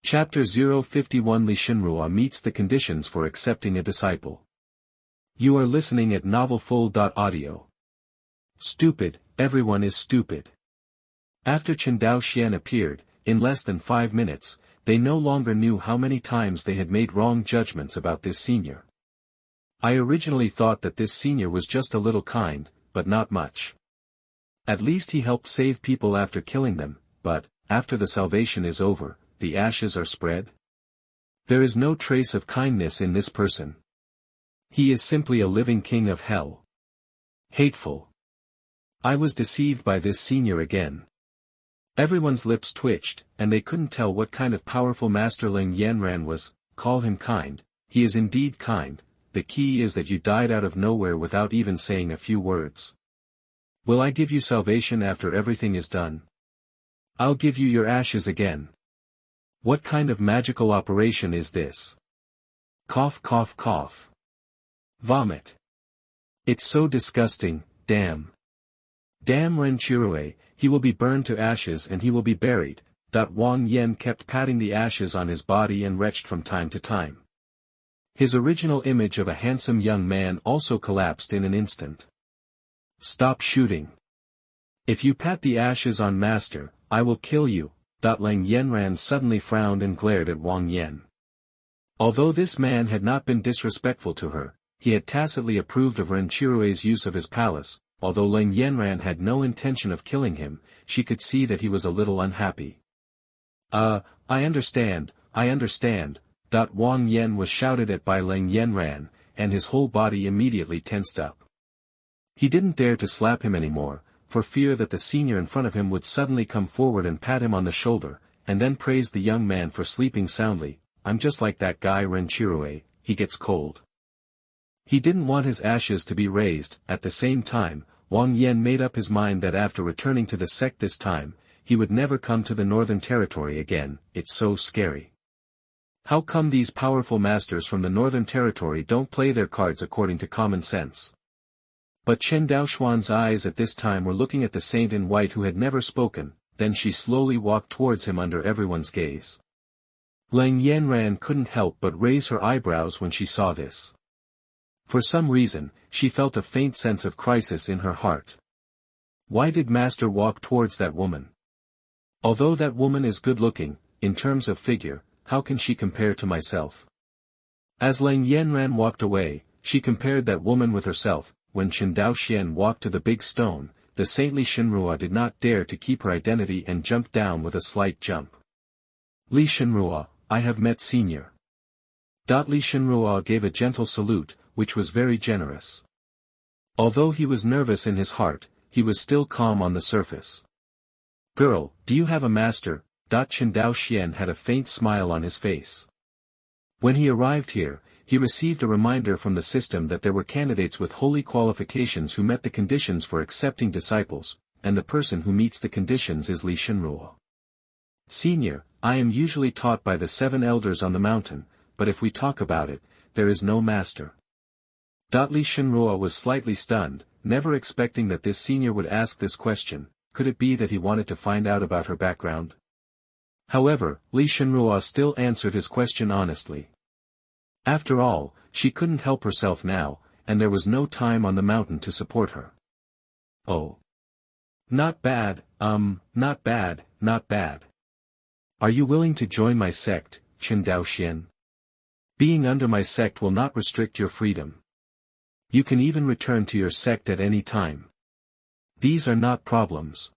Chapter 051 Li Shenruo meets the conditions for accepting a disciple. You are listening at novelfull.audio. Stupid, everyone is stupid. After Chen Daoxuan appeared, in less than 5 minutes, they no longer knew how many times they had made wrong judgments about this senior. I originally thought that this senior was just a little kind, but not much. At least he helped save people after killing them, but, after the salvation is over, the ashes are spread? There is no trace of kindness in this person. He is simply a living king of hell. Hateful. I was deceived by this senior again. Everyone's lips twitched, and they couldn't tell what kind of powerful master Li Shenruo was. Call him kind. He is indeed kind. The key is that you died out of nowhere without even saying a few words. Will I give you salvation after everything is done? I'll give you your ashes again. What kind of magical operation is this? Cough cough cough. Vomit. It's so disgusting, damn. Damn Chen Daoxuan, he will be burned to ashes and he will be buried. Wang Yan kept patting the ashes on his body and retched from time to time. His original image of a handsome young man also collapsed in an instant. Stop shooting. If you pat the ashes on master, I will kill you. Li Shenruo suddenly frowned and glared at Wang Yan. Although this man had not been disrespectful to her, he had tacitly approved of Chen Daoxuan's use of his palace. Although Li Shenruo had no intention of killing him, she could see that he was a little unhappy. I understand. Wang Yan was shouted at by Li Shenruo, and his whole body immediately tensed up. He didn't dare to slap him anymore, for fear that the senior in front of him would suddenly come forward and pat him on the shoulder, and then praise the young man for sleeping soundly. I'm just like that guy Chen Daoxuan, he gets cold. He didn't want his ashes to be raised. At the same time, Wang Yan made up his mind that after returning to the sect this time, he would never come to the Northern Territory again. It's so scary. How come these powerful masters from the Northern Territory don't play their cards according to common sense? But Chen Daoxuan's eyes at this time were looking at the saint in white who had never spoken. Then she slowly walked towards him under everyone's gaze. Li Shenruo couldn't help but raise her eyebrows when she saw this. For some reason, she felt a faint sense of crisis in her heart. Why did Master walk towards that woman? Although that woman is good-looking, in terms of figure, how can she compare to myself? As Li Shenruo walked away, she compared that woman with herself. When Chen Daoxuan walked to the big stone, the saintly Shenruo did not dare to keep her identity and jumped down with a slight jump. Li Shenruo, I have met Senior. Li Shenruo gave a gentle salute, which was very generous. Although he was nervous in his heart, he was still calm on the surface. Girl, do you have a master? Chen Daoxuan had a faint smile on his face. When he arrived here, he received a reminder from the system that there were candidates with holy qualifications who met the conditions for accepting disciples, and the person who meets the conditions is Li Shenruo. Senior, I am usually taught by the 7 elders on the mountain, but if we talk about it, there is no master. Li Shenruo was slightly stunned, never expecting that this senior would ask this question. Could it be that he wanted to find out about her background? However, Li Shenruo still answered his question honestly. After all, she couldn't help herself now, and there was no time on the mountain to support her. Oh. Not bad, not bad. Are you willing to join my sect, Chen Daoxuan? Being under my sect will not restrict your freedom. You can even return to your sect at any time. These are not problems.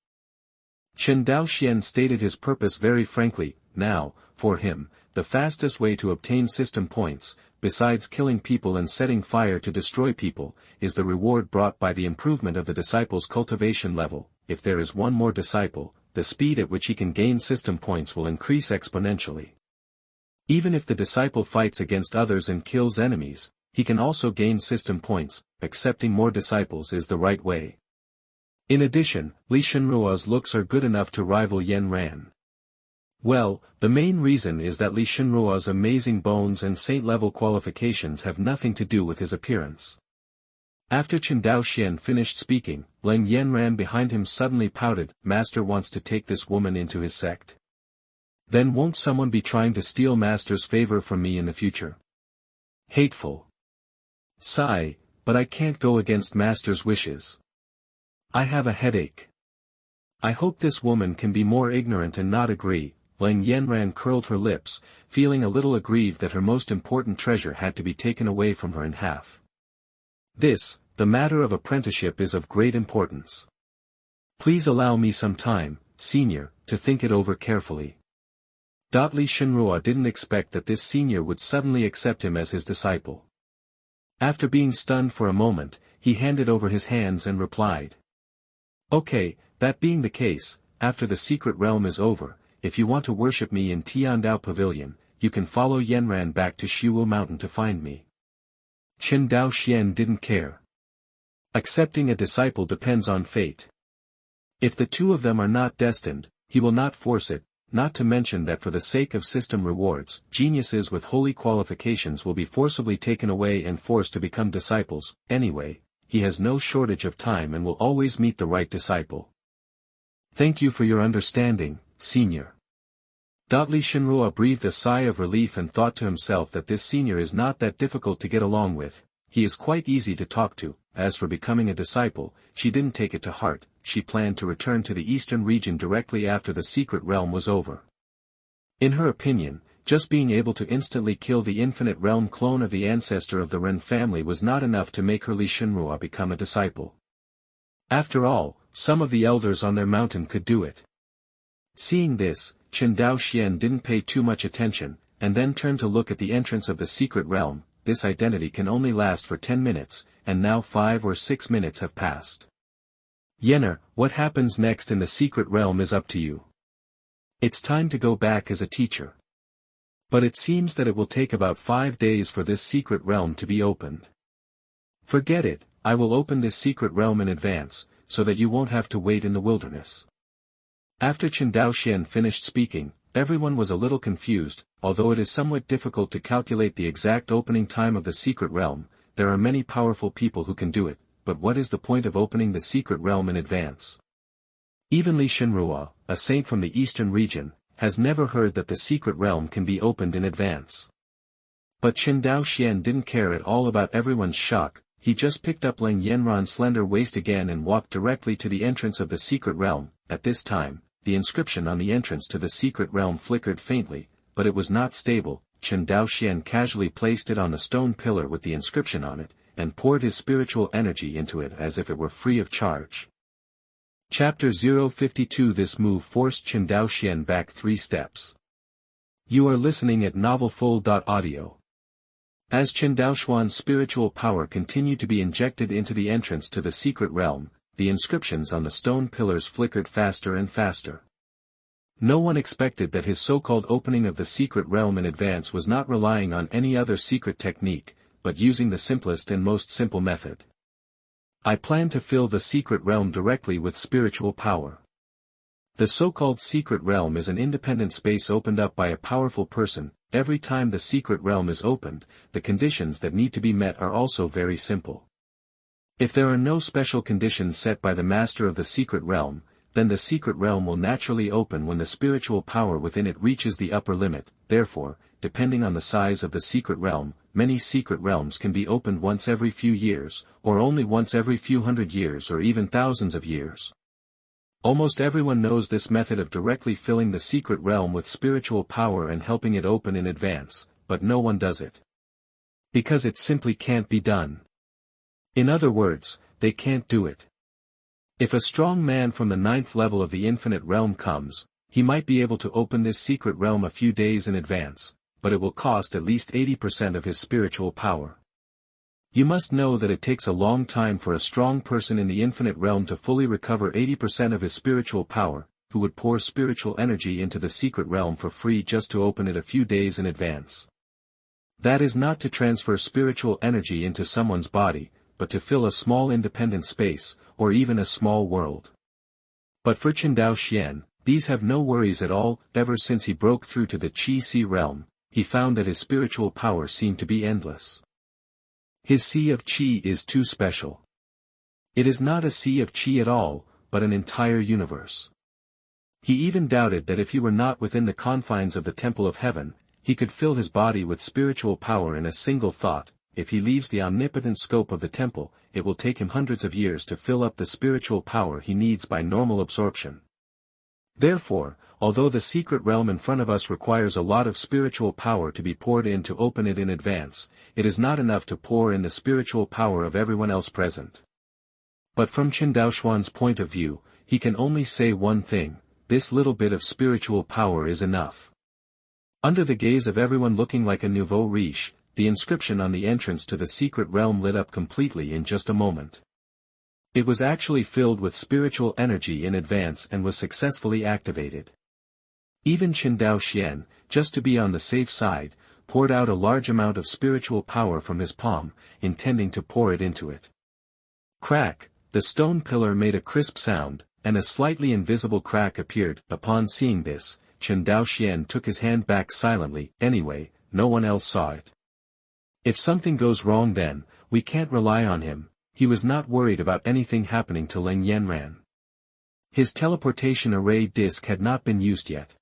Chen Daoxuan stated his purpose very frankly. Now, for him, the fastest way to obtain system points, besides killing people and setting fire to destroy people, is the reward brought by the improvement of the disciple's cultivation level. If there is one more disciple, the speed at which he can gain system points will increase exponentially. Even if the disciple fights against others and kills enemies, he can also gain system points. Accepting more disciples is the right way. In addition, Li Shenruo's looks are good enough to rival Yan Ran. Well, the main reason is that Li Shenruo's amazing bones and saint-level qualifications have nothing to do with his appearance. After Chen Daoxuan finished speaking, Li Shenruo behind him suddenly pouted. Master wants to take this woman into his sect. Then won't someone be trying to steal Master's favor from me in the future? Hateful. Sigh, but I can't go against Master's wishes. I have a headache. I hope this woman can be more ignorant and not agree. Lang Yanran curled her lips, feeling a little aggrieved that her most important treasure had to be taken away from her in half. This, the matter of apprenticeship, is of great importance. Please allow me some time, senior, to think it over carefully. Li Shenruo didn't expect that this senior would suddenly accept him as his disciple. After being stunned for a moment, he handed over his hands and replied. Okay, that being the case, after the secret realm is over, if you want to worship me in Tiandao Pavilion, you can follow Yanran back to Shiwu Mountain to find me. Chen Daoxuan didn't care. Accepting a disciple depends on fate. If the two of them are not destined, he will not force it, not to mention that for the sake of system rewards, geniuses with holy qualifications will be forcibly taken away and forced to become disciples. Anyway, he has no shortage of time and will always meet the right disciple. Thank you for your understanding, senior. Li Shenruo breathed a sigh of relief and thought to himself that this senior is not that difficult to get along with. He is quite easy to talk to. As for becoming a disciple, she didn't take it to heart. She planned to return to the eastern region directly after the secret realm was over. In her opinion, just being able to instantly kill the infinite realm clone of the ancestor of the Ren family was not enough to make her Li Shenruo become a disciple. After all, some of the elders on their mountain could do it. Seeing this, Chen Daoxuan didn't pay too much attention, and then turned to look at the entrance of the secret realm. This identity can only last for 10 minutes, and now 5 or 6 minutes have passed. Yenner, what happens next in the secret realm is up to you. It's time to go back as a teacher. But it seems that it will take about 5 days for this secret realm to be opened. Forget it, I will open this secret realm in advance, so that you won't have to wait in the wilderness. After Chen Daoxuan finished speaking, everyone was a little confused. Although it is somewhat difficult to calculate the exact opening time of the secret realm, there are many powerful people who can do it, but what is the point of opening the secret realm in advance? Even Li Shenruo, a saint from the eastern region, has never heard that the secret realm can be opened in advance. But Chen Daoxuan didn't care at all about everyone's shock. He just picked up Lang Yanran's slender waist again and walked directly to the entrance of the secret realm. At this time, the inscription on the entrance to the secret realm flickered faintly, but it was not stable. Chen Daoxuan casually placed it on a stone pillar with the inscription on it, and poured his spiritual energy into it as if it were free of charge. Chapter 052. This move forced Chen Daoxuan back 3 steps. You are listening at novelfull.audio. As Chen Daoxuan's spiritual power continued to be injected into the entrance to the secret realm, the inscriptions on the stone pillars flickered faster and faster. No one expected that his so-called opening of the secret realm in advance was not relying on any other secret technique, but using the simplest and most simple method. I plan to fill the secret realm directly with spiritual power. The so-called secret realm is an independent space opened up by a powerful person. Every time the secret realm is opened, the conditions that need to be met are also very simple. If there are no special conditions set by the master of the secret realm, then the secret realm will naturally open when the spiritual power within it reaches the upper limit. Therefore, depending on the size of the secret realm, many secret realms can be opened once every few years, or only once every few hundred years, or even thousands of years. Almost everyone knows this method of directly filling the secret realm with spiritual power and helping it open in advance, but no one does it. Because it simply can't be done. In other words, they can't do it. If a strong man from the 9th level of the infinite realm comes, he might be able to open this secret realm a few days in advance, but it will cost at least 80% of his spiritual power. You must know that it takes a long time for a strong person in the infinite realm to fully recover 80% of his spiritual power, who would pour spiritual energy into the secret realm for free just to open it a few days in advance. That is not to transfer spiritual energy into someone's body, but to fill a small independent space, or even a small world. But for Chen Daoxuan, these have no worries at all. Ever since he broke through to the Qi Sea realm, he found that his spiritual power seemed to be endless. His sea of Qi is too special. It is not a sea of Qi at all, but an entire universe. He even doubted that if he were not within the confines of the Temple of Heaven, he could fill his body with spiritual power in a single thought. If he leaves the omnipotent scope of the temple, it will take him hundreds of years to fill up the spiritual power he needs by normal absorption. Therefore, although the secret realm in front of us requires a lot of spiritual power to be poured in to open it in advance, it is not enough to pour in the spiritual power of everyone else present. But from Chen Daoxuan's point of view, he can only say one thing: this little bit of spiritual power is enough. Under the gaze of everyone looking like a nouveau riche, the inscription on the entrance to the secret realm lit up completely in just a moment. It was actually filled with spiritual energy in advance and was successfully activated. Even Chen Daoxuan, just to be on the safe side, poured out a large amount of spiritual power from his palm, intending to pour it into it. Crack, the stone pillar made a crisp sound, and a slightly invisible crack appeared. Upon seeing this, Chen Daoxuan took his hand back silently. Anyway, no one else saw it. If something goes wrong then, we can't rely on him. He was not worried about anything happening to Leng Yanran. His teleportation array disk had not been used yet.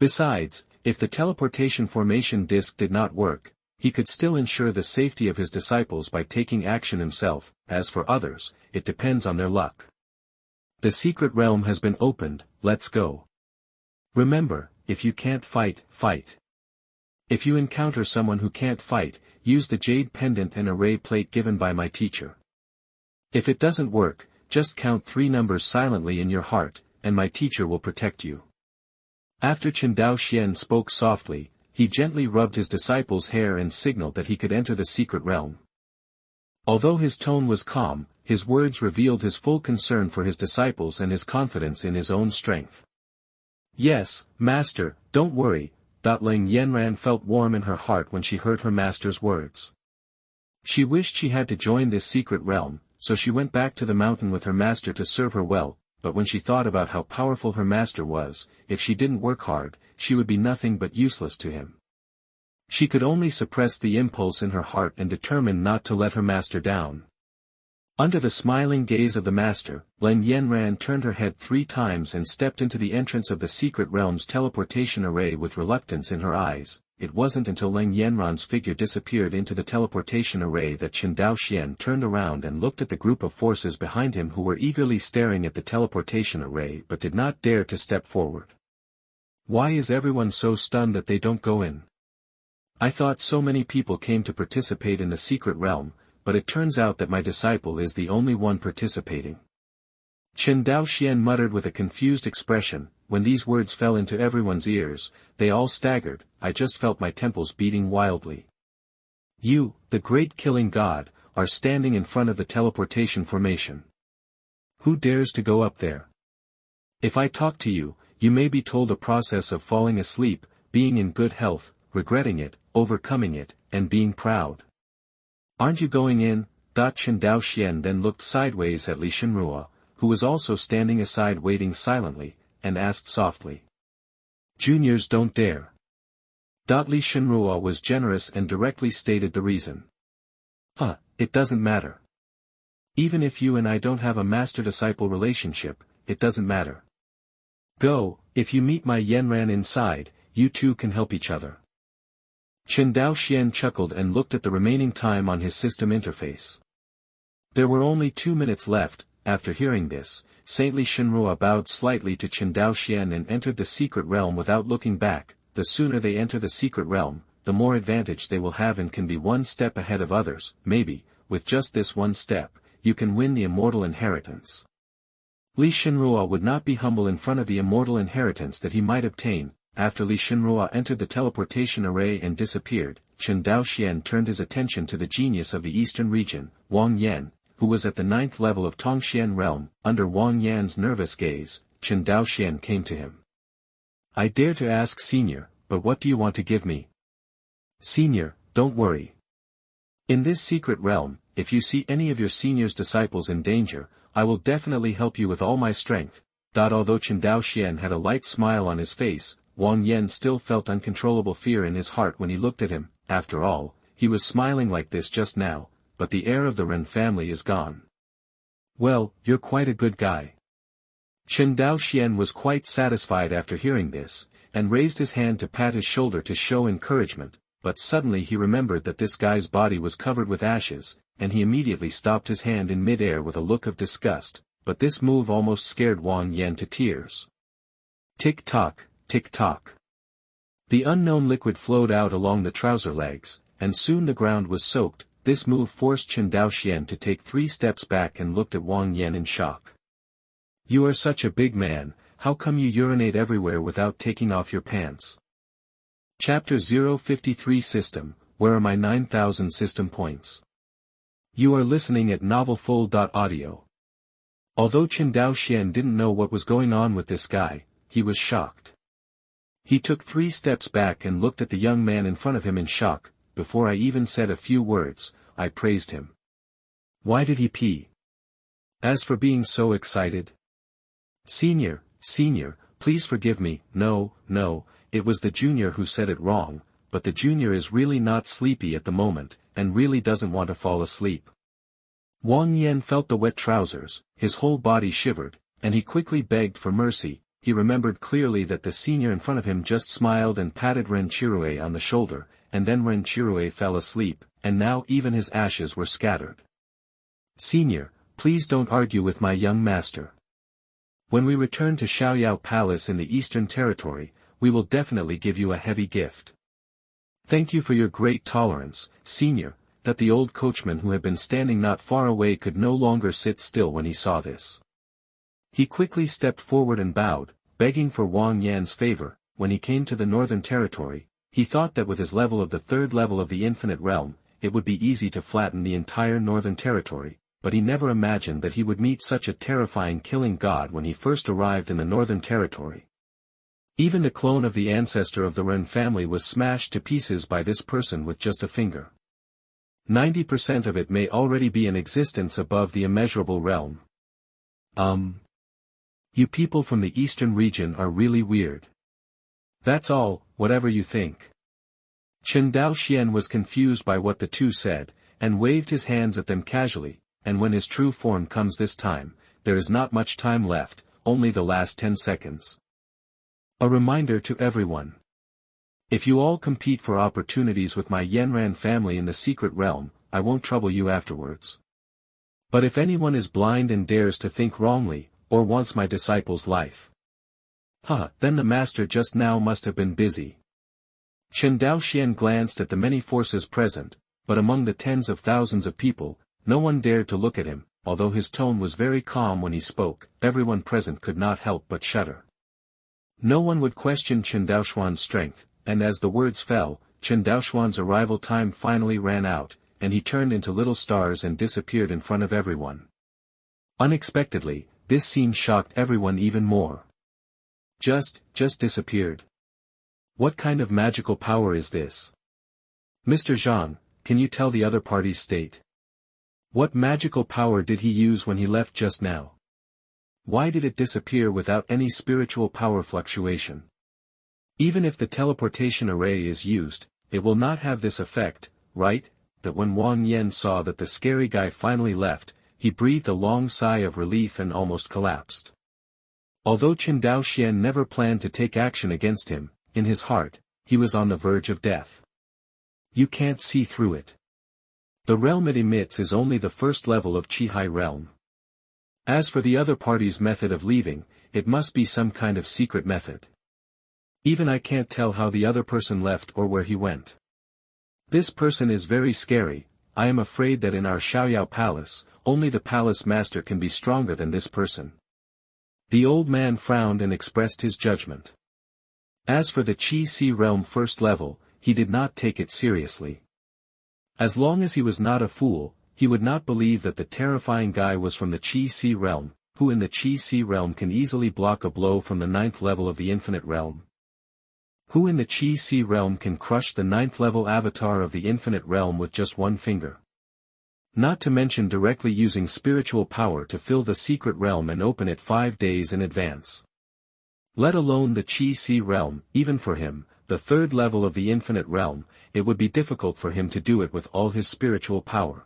Besides, if the teleportation formation disk did not work, he could still ensure the safety of his disciples by taking action himself. As for others, it depends on their luck. The secret realm has been opened, let's go. Remember, if you can't fight, fight. If you encounter someone who can't fight, use the jade pendant and array plate given by my teacher. If it doesn't work, just count 3 numbers silently in your heart, and my teacher will protect you. After Chen Daoxuan spoke softly, he gently rubbed his disciple's hair and signaled that he could enter the secret realm. Although his tone was calm, his words revealed his full concern for his disciples and his confidence in his own strength. Yes, master, don't worry. Leng Yanran felt warm in her heart when she heard her master's words. She wished she had to join this secret realm, so she went back to the mountain with her master to serve her well, but when she thought about how powerful her master was, if she didn't work hard, she would be nothing but useless to him. She could only suppress the impulse in her heart and determine not to let her master down. Under the smiling gaze of the master, Leng Yanran turned her head 3 times and stepped into the entrance of the secret realm's teleportation array with reluctance in her eyes. It wasn't until Leng Yanran's figure disappeared into the teleportation array that Chen Daoxuan turned around and looked at the group of forces behind him who were eagerly staring at the teleportation array but did not dare to step forward. Why is everyone so stunned that they don't go in? I thought so many people came to participate in the secret realm, but it turns out that my disciple is the only one participating. Chen Daoxuan muttered with a confused expression. When these words fell into everyone's ears, they all staggered. I just felt my temples beating wildly. You, the great killing god, are standing in front of the teleportation formation. Who dares to go up there? If I talk to you, you may be told a process of falling asleep, being in good health, regretting it, overcoming it, and being proud. Aren't you going in? Chen Daoxuan then looked sideways at Li Shenruo, who was also standing aside waiting silently, and asked softly. Juniors don't dare. Li Shenruo was generous and directly stated the reason. It doesn't matter. Even if you and I don't have a master-disciple relationship, it doesn't matter. Go, if you meet my Yanran inside, you two can help each other. Chen Daoxuan chuckled and looked at the remaining time on his system interface. There were only 2 minutes left. After hearing this, Li Shenruo bowed slightly to Chen Daoxuan and entered the secret realm without looking back. The sooner they enter the secret realm, the more advantage they will have and can be 1 step ahead of others. Maybe, with just this 1 step, you can win the immortal inheritance. Li Shenruo would not be humble in front of the immortal inheritance that he might obtain. After Li Shenruo entered the teleportation array and disappeared, Chen Daoxuan turned his attention to the genius of the eastern region, Wang Yan, who was at the 9th level of Tongxian realm. Under Wang Yan's nervous gaze, Chen Daoxuan came to him. I dare to ask Senior, but what do you want to give me? Senior, don't worry. In this secret realm, if you see any of your senior's disciples in danger, I will definitely help you with all my strength. Although Chen Daoxuan had a light smile on his face, Wang Yan still felt uncontrollable fear in his heart when he looked at him. After all, he was smiling like this just now, but the heir of the Ren family is gone. Well, you're quite a good guy. Chen Daoxuan was quite satisfied after hearing this, and raised his hand to pat his shoulder to show encouragement, but suddenly he remembered that this guy's body was covered with ashes, and he immediately stopped his hand in mid-air with a look of disgust, but this move almost scared Wang Yan to tears. Tick-tock, tick-tock. The unknown liquid flowed out along the trouser legs, and soon the ground was soaked. This move forced Chen Daoxuan to take 3 steps back and looked at Wang Yan in shock. You are such a big man, how come you urinate everywhere without taking off your pants? Chapter 053 System, where are my 9,000 system points? You are listening at novelfull.audio. Although Chen Daoxuan didn't know what was going on with this guy, he was shocked. He took 3 steps back and looked at the young man in front of him in shock. Before I even said a few words, I praised him. Why did he pee? As for being so excited? Senior, please forgive me. No, it was the junior who said it wrong, but the junior is really not sleepy at the moment, and really doesn't want to fall asleep. Wang Yan felt the wet trousers, his whole body shivered, and he quickly begged for mercy. He remembered clearly that the senior in front of him just smiled and patted Shenruo on the shoulder, and then Shenruo fell asleep, and now even his ashes were scattered. Senior, please don't argue with my young master. When we return to Xiaoyao Palace in the Eastern Territory, we will definitely give you a heavy gift. Thank you for your great tolerance, senior. That the old coachman who had been standing not far away could no longer sit still when he saw this. He quickly stepped forward and bowed, begging for Wang Yan's favor. When he came to the Northern Territory, he thought that with his level of the 3rd level of the Infinite Realm, it would be easy to flatten the entire Northern Territory, but he never imagined that he would meet such a terrifying killing god when he first arrived in the Northern Territory. Even the clone of the ancestor of the Ren family was smashed to pieces by this person with just a finger. 90% of it may already be in existence above the immeasurable realm. You people from the eastern region are really weird. That's all, whatever you think. Chen Daoxuan was confused by what the two said, and waved his hands at them casually, and when his true form comes this time, there is not much time left, only the last 10 seconds. A reminder to everyone. If you all compete for opportunities with my Yanran family in the secret realm, I won't trouble you afterwards. But if anyone is blind and dares to think wrongly, or wants my disciple's life, then the master just now must have been busy. Chen Daoxuan glanced at the many forces present, but among the tens of thousands of people, no one dared to look at him. Although his tone was very calm when he spoke, everyone present could not help but shudder. No one would question Chen Daoxuan's strength, and as the words fell, Chen Daoxuan's arrival time finally ran out, and he turned into little stars and disappeared in front of everyone. Unexpectedly, this scene shocked everyone even more. Just disappeared. What kind of magical power is this? Mr. Zhang, can you tell the other party's state? What magical power did he use when he left just now? Why did it disappear without any spiritual power fluctuation? Even if the teleportation array is used, it will not have this effect, right? That when Wang Yan saw that the scary guy finally left, he breathed a long sigh of relief and almost collapsed. Although Chen Daoxuan never planned to take action against him, in his heart, he was on the verge of death. You can't see through it. The realm it emits is only the 1st level of Qi-Hai realm. As for the other party's method of leaving, it must be some kind of secret method. Even I can't tell how the other person left or where he went. This person is very scary. I am afraid that in our Xiaoyao Palace, only the palace master can be stronger than this person. The old man frowned and expressed his judgment. As for the Qi-Si realm 1st level, he did not take it seriously. As long as he was not a fool, he would not believe that the terrifying guy was from the Qi-Si realm, who in the Qi-Si realm can easily block a blow from the 9th level of the infinite realm. Who in the Qi-Si realm can crush the 9th level avatar of the infinite realm with just one finger? Not to mention directly using spiritual power to fill the secret realm and open it 5 days in advance. Let alone the Qi-Si realm, even for him, the 3rd level of the infinite realm, it would be difficult for him to do it with all his spiritual power.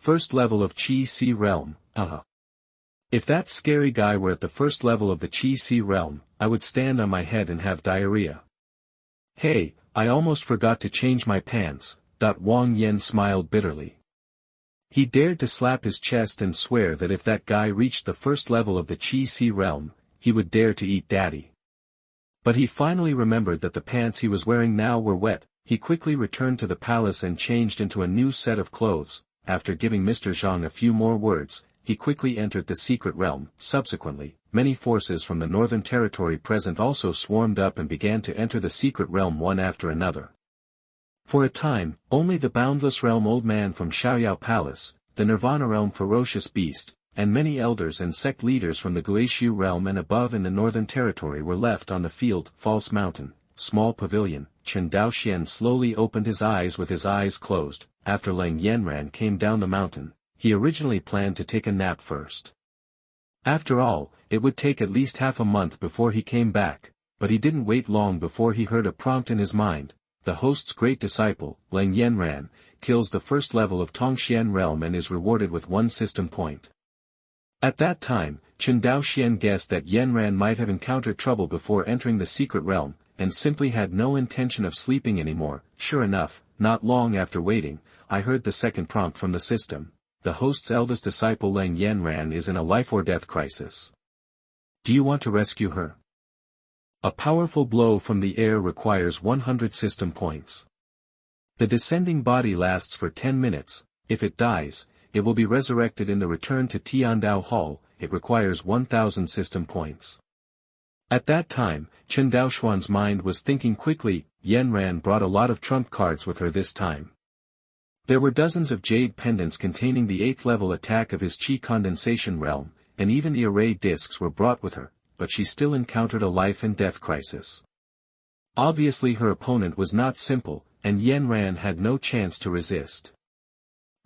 1st level of Qi-Si realm, If that scary guy were at the first level of the Qi Si realm, I would stand on my head and have diarrhea. Hey, I almost forgot to change my pants. Wang Yan smiled bitterly. He dared to slap his chest and swear that if that guy reached the first level of the Qi Si realm, he would dare to eat daddy. But he finally remembered that the pants he was wearing now were wet. He quickly returned to the palace and changed into a new set of clothes. After giving Mr. Zhang a few more words, he quickly entered the secret realm. Subsequently, many forces from the northern territory present also swarmed up and began to enter the secret realm one after another. For a time, only the boundless realm old man from Xiaoyao Palace, the Nirvana realm ferocious beast, and many elders and sect leaders from the Guishu realm and above in the northern territory were left on the field. False mountain, small pavilion. Chen Daoxuan slowly opened his eyes with his eyes closed. After Lang Yanran came down the mountain, he originally planned to take a nap first. After all, it would take at least half a month before he came back, but he didn't wait long before he heard a prompt in his mind. The host's great disciple, Lang Yanran, kills the first level of Tongxian realm and is rewarded with 1 system point. At that time, Chen Daoxuan guessed that Yanran might have encountered trouble before entering the secret realm, and simply had no intention of sleeping anymore. Sure enough, not long after waiting, I heard the second prompt from the system. The host's eldest disciple Lang Yanran is in a life-or-death crisis. Do you want to rescue her? A powerful blow from the air requires 100 system points. The descending body lasts for 10 minutes. If it dies, it will be resurrected in the return to Tiandao Hall. It requires 1000 system points. At that time, Chen Daoxuan's mind was thinking quickly. Yanran brought a lot of trump cards with her this time. There were dozens of jade pendants containing the 8th level attack of his Qi condensation realm, and even the array discs were brought with her, but she still encountered a life and death crisis. Obviously her opponent was not simple, and Yanran had no chance to resist.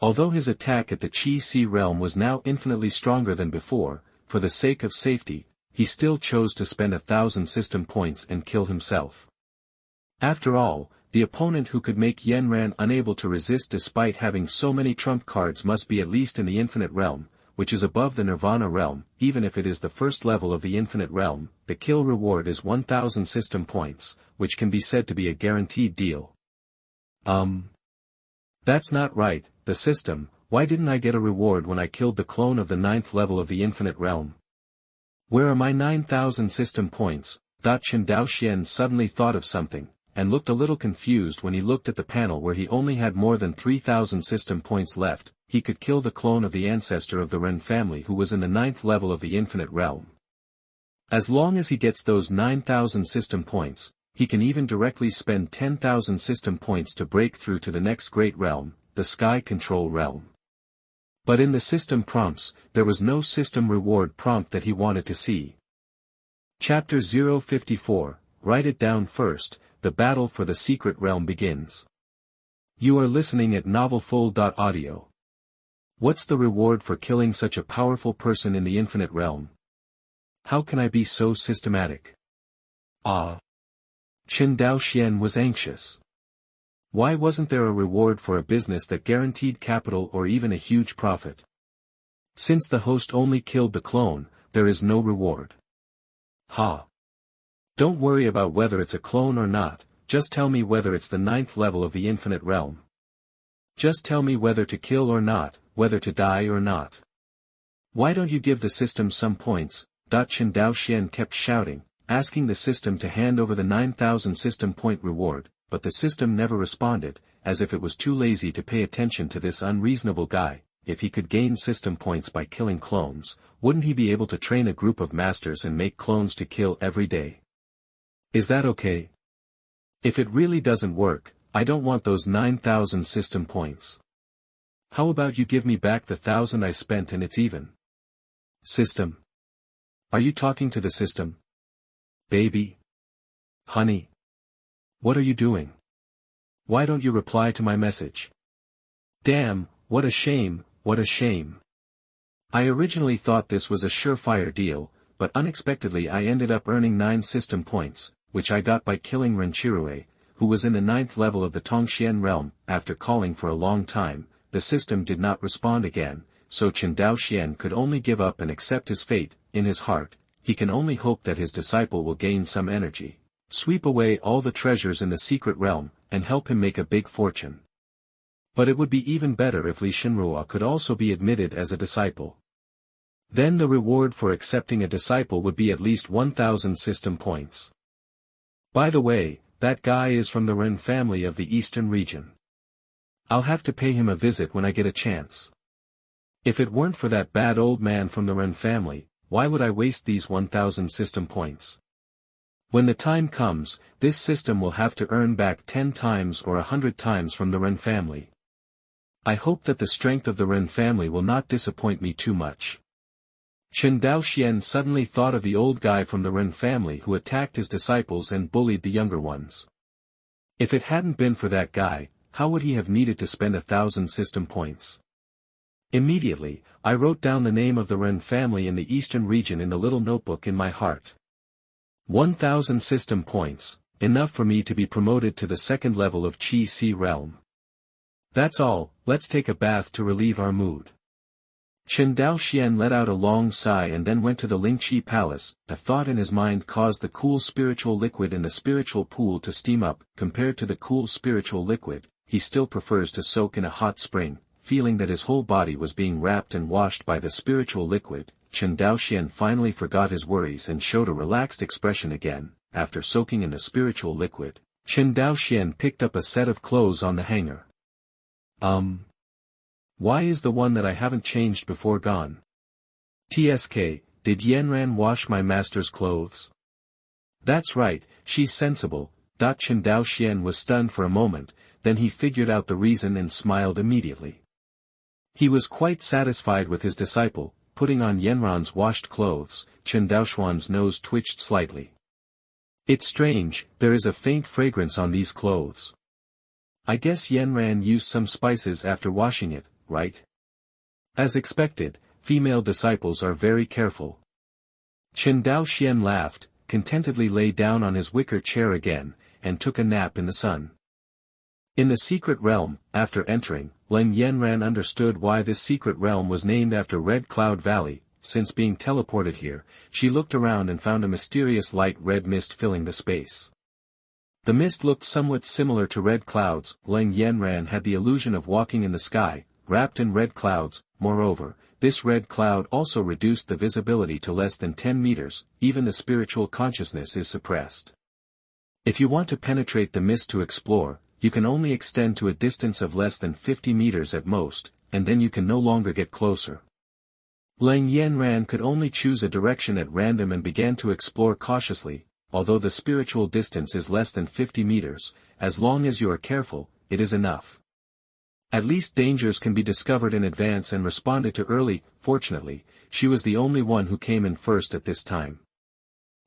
Although his attack at the Qi Si realm was now infinitely stronger than before, for the sake of safety, he still chose to spend 1000 system points and kill himself. After all, the opponent who could make Yanran unable to resist despite having so many trump cards must be at least in the infinite realm, which is above the Nirvana realm. Even if it is the first level of the infinite realm, the kill reward is 1000 system points, which can be said to be a guaranteed deal. That's not right, the system. Why didn't I get a reward when I killed the clone of the 9th level of the infinite realm? Where are my 9000 system points? Chen Daoxuan suddenly thought of something, and looked a little confused when he looked at the panel where he only had more than 3000 system points left. He could kill the clone of the ancestor of the Ren family who was in the 9th level of the infinite realm. As long as he gets those 9000 system points, he can even directly spend 10,000 system points to break through to the next great realm, the Sky Control realm. But in the system prompts, there was no system reward prompt that he wanted to see. Chapter 054, write it down first. The battle for the secret realm begins. You are listening at novelfull.audio. What's the reward for killing such a powerful person in the infinite realm? How can I be so systematic? Chen Daoxuan was anxious. Why wasn't there a reward for a business that guaranteed capital or even a huge profit? Since the host only killed the clone, there is no reward. Don't worry about whether it's a clone or not, just tell me whether it's the 9th level of the infinite realm. Just tell me whether to kill or not, whether to die or not. Why don't you give the system some points? Chen Daoxuan kept shouting, asking the system to hand over the 9000 system point reward, but the system never responded, as if it was too lazy to pay attention to this unreasonable guy. If he could gain system points by killing clones, wouldn't he be able to train a group of masters and make clones to kill every day? Is that okay? If it really doesn't work, I don't want those 9000 system points. How about you give me back the 1000 I spent and it's even? System. Are you talking to the system? Baby? Honey? What are you doing? Why don't you reply to my message? Damn, what a shame, what a shame. I originally thought this was a surefire deal, but unexpectedly I ended up earning 9 system points, which I got by killing Ren Qiruwei, who was in the 9th level of the Tongxian realm. After calling for a long time, the system did not respond again. so Chen Daoxuan could only give up and accept his fate. In his heart, he can only hope that his disciple will gain some energy, sweep away all the treasures in the secret realm, and help him make a big fortune. But it would be even better if Li Shenruo could also be admitted as a disciple. Then the reward for accepting a disciple would be at least 1,000 system points. By the way, that guy is from the Ren family of the eastern region. I'll have to pay him a visit when I get a chance. If it weren't for that bad old man from the Ren family, why would I waste these 1,000 system points? When the time comes, this system will have to earn back 10 times or 100 times from the Ren family. I hope that the strength of the Ren family will not disappoint me too much. Chen Daoxuan suddenly thought of the old guy from the Ren family who attacked his disciples and bullied the younger ones. If it hadn't been for that guy, how would he have needed to spend 1,000 system points? Immediately, I wrote down the name of the Ren family in the eastern region in the little notebook in my heart. 1,000 system points, enough for me to be promoted to the second level of Qi Si realm. That's all, let's take a bath to relieve our mood. Chen Daoxuan let out a long sigh and then went to the Lingqi palace. A thought in his mind caused the cool spiritual liquid in the spiritual pool to steam up. Compared to the cool spiritual liquid, he still prefers to soak in a hot spring. Feeling that his whole body was being wrapped and washed by the spiritual liquid, Chen Daoxuan finally forgot his worries and showed a relaxed expression again. After soaking in the spiritual liquid, Chen Daoxuan picked up a set of clothes on the hanger. Why is the one that I haven't changed before gone? TSK, did Yanran wash my master's clothes? That's right, she's sensible. Chen Daoxuan was stunned for a moment, then he figured out the reason and smiled immediately. He was quite satisfied with his disciple. Putting on Yanran's washed clothes, Chen Daoxuan's nose twitched slightly. It's strange, there is a faint fragrance on these clothes. I guess Yanran used some spices after washing it, right? As expected, female disciples are very careful. Chen Daoxuan laughed, contentedly lay down on his wicker chair again, and took a nap in the sun. In the secret realm, after entering, Leng Yanran understood why this secret realm was named after Red Cloud Valley. Since being teleported here, she looked around and found a mysterious light red mist filling the space. The mist looked somewhat similar to red clouds. Leng Yanran had the illusion of walking in the sky, wrapped in red clouds. Moreover, this red cloud also reduced the visibility to less than 10 meters, even the spiritual consciousness is suppressed. If you want to penetrate the mist to explore, you can only extend to a distance of less than 50 meters at most, and then you can no longer get closer. Leng Yanran could only choose a direction at random and began to explore cautiously. Although the spiritual distance is less than 50 meters, as long as you are careful, it is enough. At least dangers can be discovered in advance and responded to early. Fortunately, she was the only one who came in first at this time.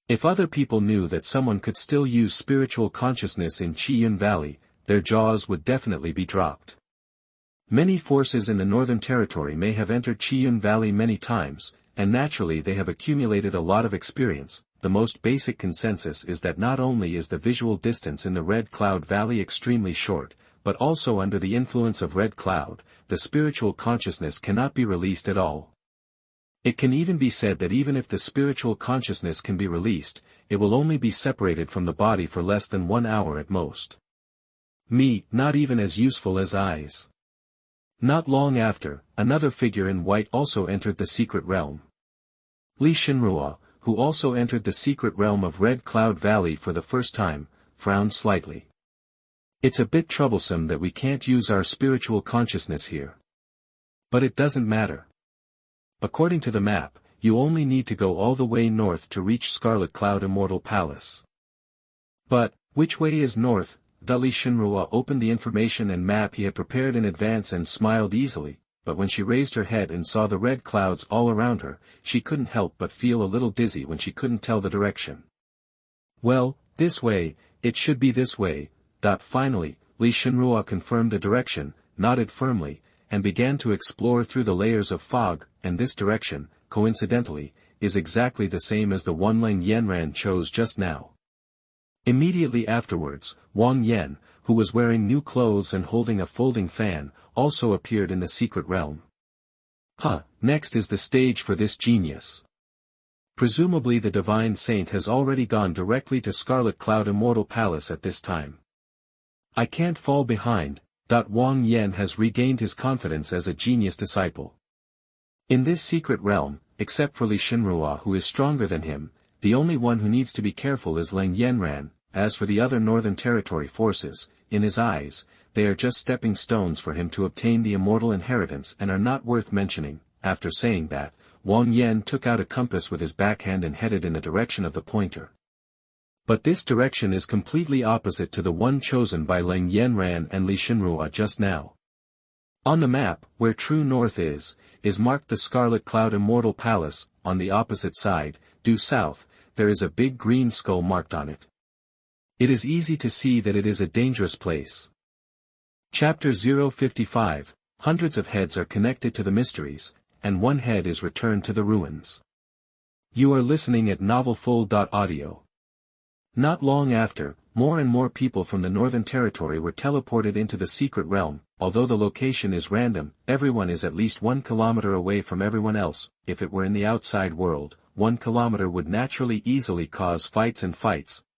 If other people knew that someone could still use spiritual consciousness in Qiyun Valley, their jaws would definitely be dropped. Many forces in the Northern Territory may have entered Qiyun Valley many times, and naturally they have accumulated a lot of experience. The most basic consensus is that not only is the visual distance in the Red Cloud Valley extremely short, but also under the influence of Red Cloud, the spiritual consciousness cannot be released at all. It can even be said that even if the spiritual consciousness can be released, it will only be separated from the body for less than 1 hour at most. Not even as useful as eyes. Not long after, another figure in white also entered the secret realm. Li Shenruo, who also entered the secret realm of Red Cloud Valley for the first time, frowned slightly. It's a bit troublesome that we can't use our spiritual consciousness here. But it doesn't matter. According to the map, you only need to go all the way north to reach Scarlet Cloud Immortal Palace. But, which way is north? Li Shenruo opened the information and map he had prepared in advance and smiled easily, but when she raised her head and saw the red clouds all around her, she couldn't help but feel a little dizzy when she couldn't tell the direction. Well, this way, it should be this way. Finally, Li Shenruo confirmed the direction, nodded firmly, and began to explore through the layers of fog, and this direction, coincidentally, is exactly the same as the one Leng Yanran chose just now. Immediately afterwards, Wang Yan, who was wearing new clothes and holding a folding fan, also appeared in the secret realm. Next is the stage for this genius. Presumably the divine saint has already gone directly to Scarlet Cloud Immortal Palace at this time. I can't fall behind. Wang Yan has regained his confidence as a genius disciple. In this secret realm, except for Li Shenruo who is stronger than him, the only one who needs to be careful is Lang Yanran. As for the other Northern Territory forces, in his eyes, they are just stepping stones for him to obtain the immortal inheritance and are not worth mentioning. After saying that, Wang Yan took out a compass with his backhand and headed in the direction of the pointer. But this direction is completely opposite to the one chosen by Lang Yanran and Li Shenruo just now. On the map, where true north is marked the Scarlet Cloud Immortal Palace. On the opposite side, due south, there is a big green skull marked on it. It is easy to see that it is a dangerous place. Chapter 055, hundreds of heads are connected to the mysteries, and one head is returned to the ruins. You are listening at novelfull.audio. Not long after, more and more people from the Northern Territory were teleported into the secret realm. Although the location is random, everyone is at least 1 kilometer away from everyone else. If it were in the outside world, 1 kilometer would naturally easily cause fights,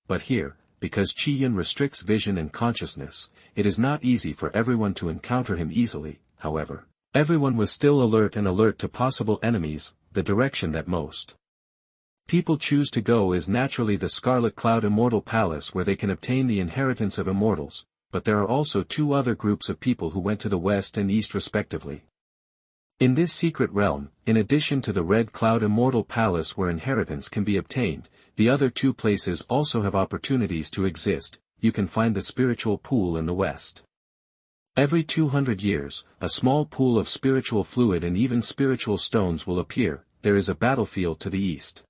but here, because Qi-Yun restricts vision and consciousness, it is not easy for everyone to encounter him easily. However, everyone was still alert to possible enemies. The direction that most people choose to go is naturally the Scarlet Cloud Immortal Palace, where they can obtain the inheritance of immortals, but there are also 2 other groups of people who went to the west and east respectively. In this secret realm, in addition to the Red Cloud Immortal Palace where inheritance can be obtained, the other 2 places also have opportunities to exist. You can find the spiritual pool in the west. Every 200 years, a small pool of spiritual fluid and even spiritual stones will appear. There is a battlefield to the east.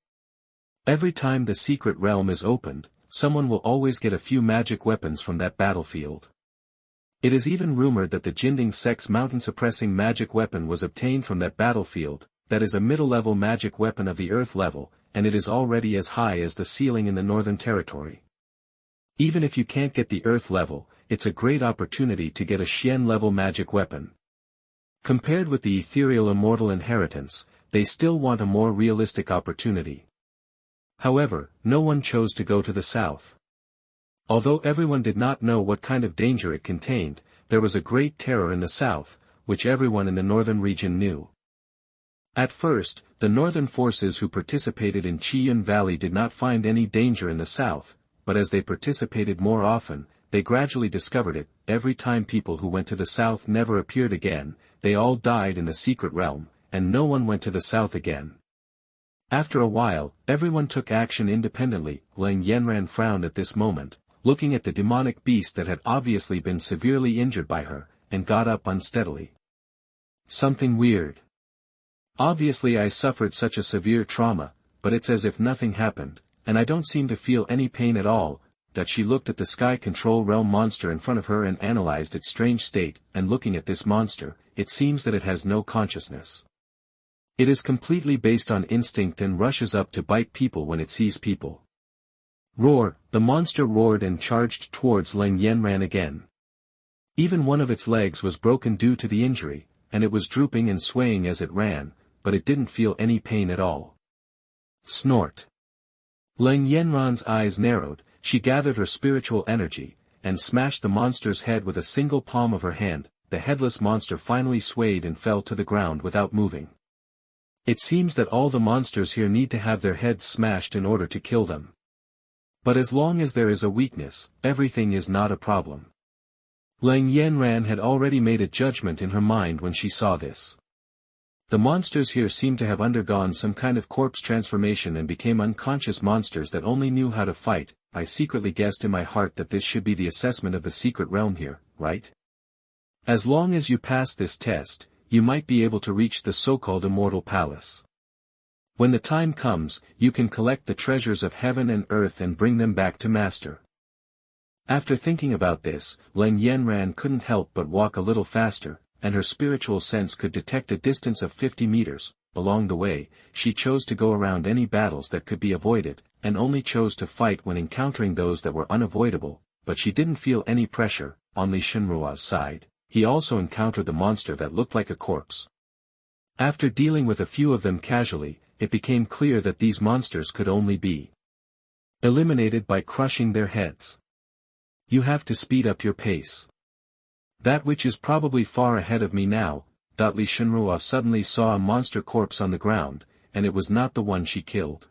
Every time the secret realm is opened, someone will always get a few magic weapons from that battlefield. It is even rumored that the Jinding Sect's mountain-suppressing magic weapon was obtained from that battlefield. That is a middle-level magic weapon of the Earth level, and it is already as high as the ceiling in the Northern Territory. Even if you can't get the Earth level, it's a great opportunity to get a Xian-level magic weapon. Compared with the ethereal immortal inheritance, they still want a more realistic opportunity. However, no one chose to go to the south. Although everyone did not know what kind of danger it contained, there was a great terror in the south, which everyone in the northern region knew. At first, the northern forces who participated in Qiyun Valley did not find any danger in the south, but as they participated more often, they gradually discovered it. Every time people who went to the south never appeared again, they all died in the secret realm, and no one went to the south again. After a while, everyone took action independently. Lang Yanran frowned at this moment, looking at the demonic beast that had obviously been severely injured by her, and got up unsteadily. Something weird. Obviously I suffered such a severe trauma, but it's as if nothing happened, and I don't seem to feel any pain at all. That she looked at the Sky Control Realm monster in front of her and analyzed its strange state, and looking at this monster, it seems that it has no consciousness. It is completely based on instinct and rushes up to bite people when it sees people. Roar! The monster roared and charged towards Lang Yanran again. Even one of its legs was broken due to the injury, and it was drooping and swaying as it ran, but it didn't feel any pain at all. Snort! Lang Yanran's eyes narrowed. She gathered her spiritual energy, and smashed the monster's head with a single palm of her hand. The headless monster finally swayed and fell to the ground without moving. It seems that all the monsters here need to have their heads smashed in order to kill them. But as long as there is a weakness, everything is not a problem. Lang Yanran had already made a judgment in her mind when she saw this. The monsters here seemed to have undergone some kind of corpse transformation and became unconscious monsters that only knew how to fight. I secretly guessed in my heart that this should be the assessment of the secret realm here, right? As long as you pass this test, you might be able to reach the so-called Immortal Palace. When the time comes, you can collect the treasures of heaven and earth and bring them back to Master. After thinking about this, Lang Yanran couldn't help but walk a little faster, and her spiritual sense could detect a distance of 50 meters. Along the way, she chose to go around any battles that could be avoided, and only chose to fight when encountering those that were unavoidable, but she didn't feel any pressure. On Li Shenruo's side, he also encountered the monster that looked like a corpse. After dealing with a few of them casually, it became clear that these monsters could only be eliminated by crushing their heads. You have to speed up your pace. That witch is probably far ahead of me now. Li Shenruo suddenly saw a monster corpse on the ground, and it was not the one she killed.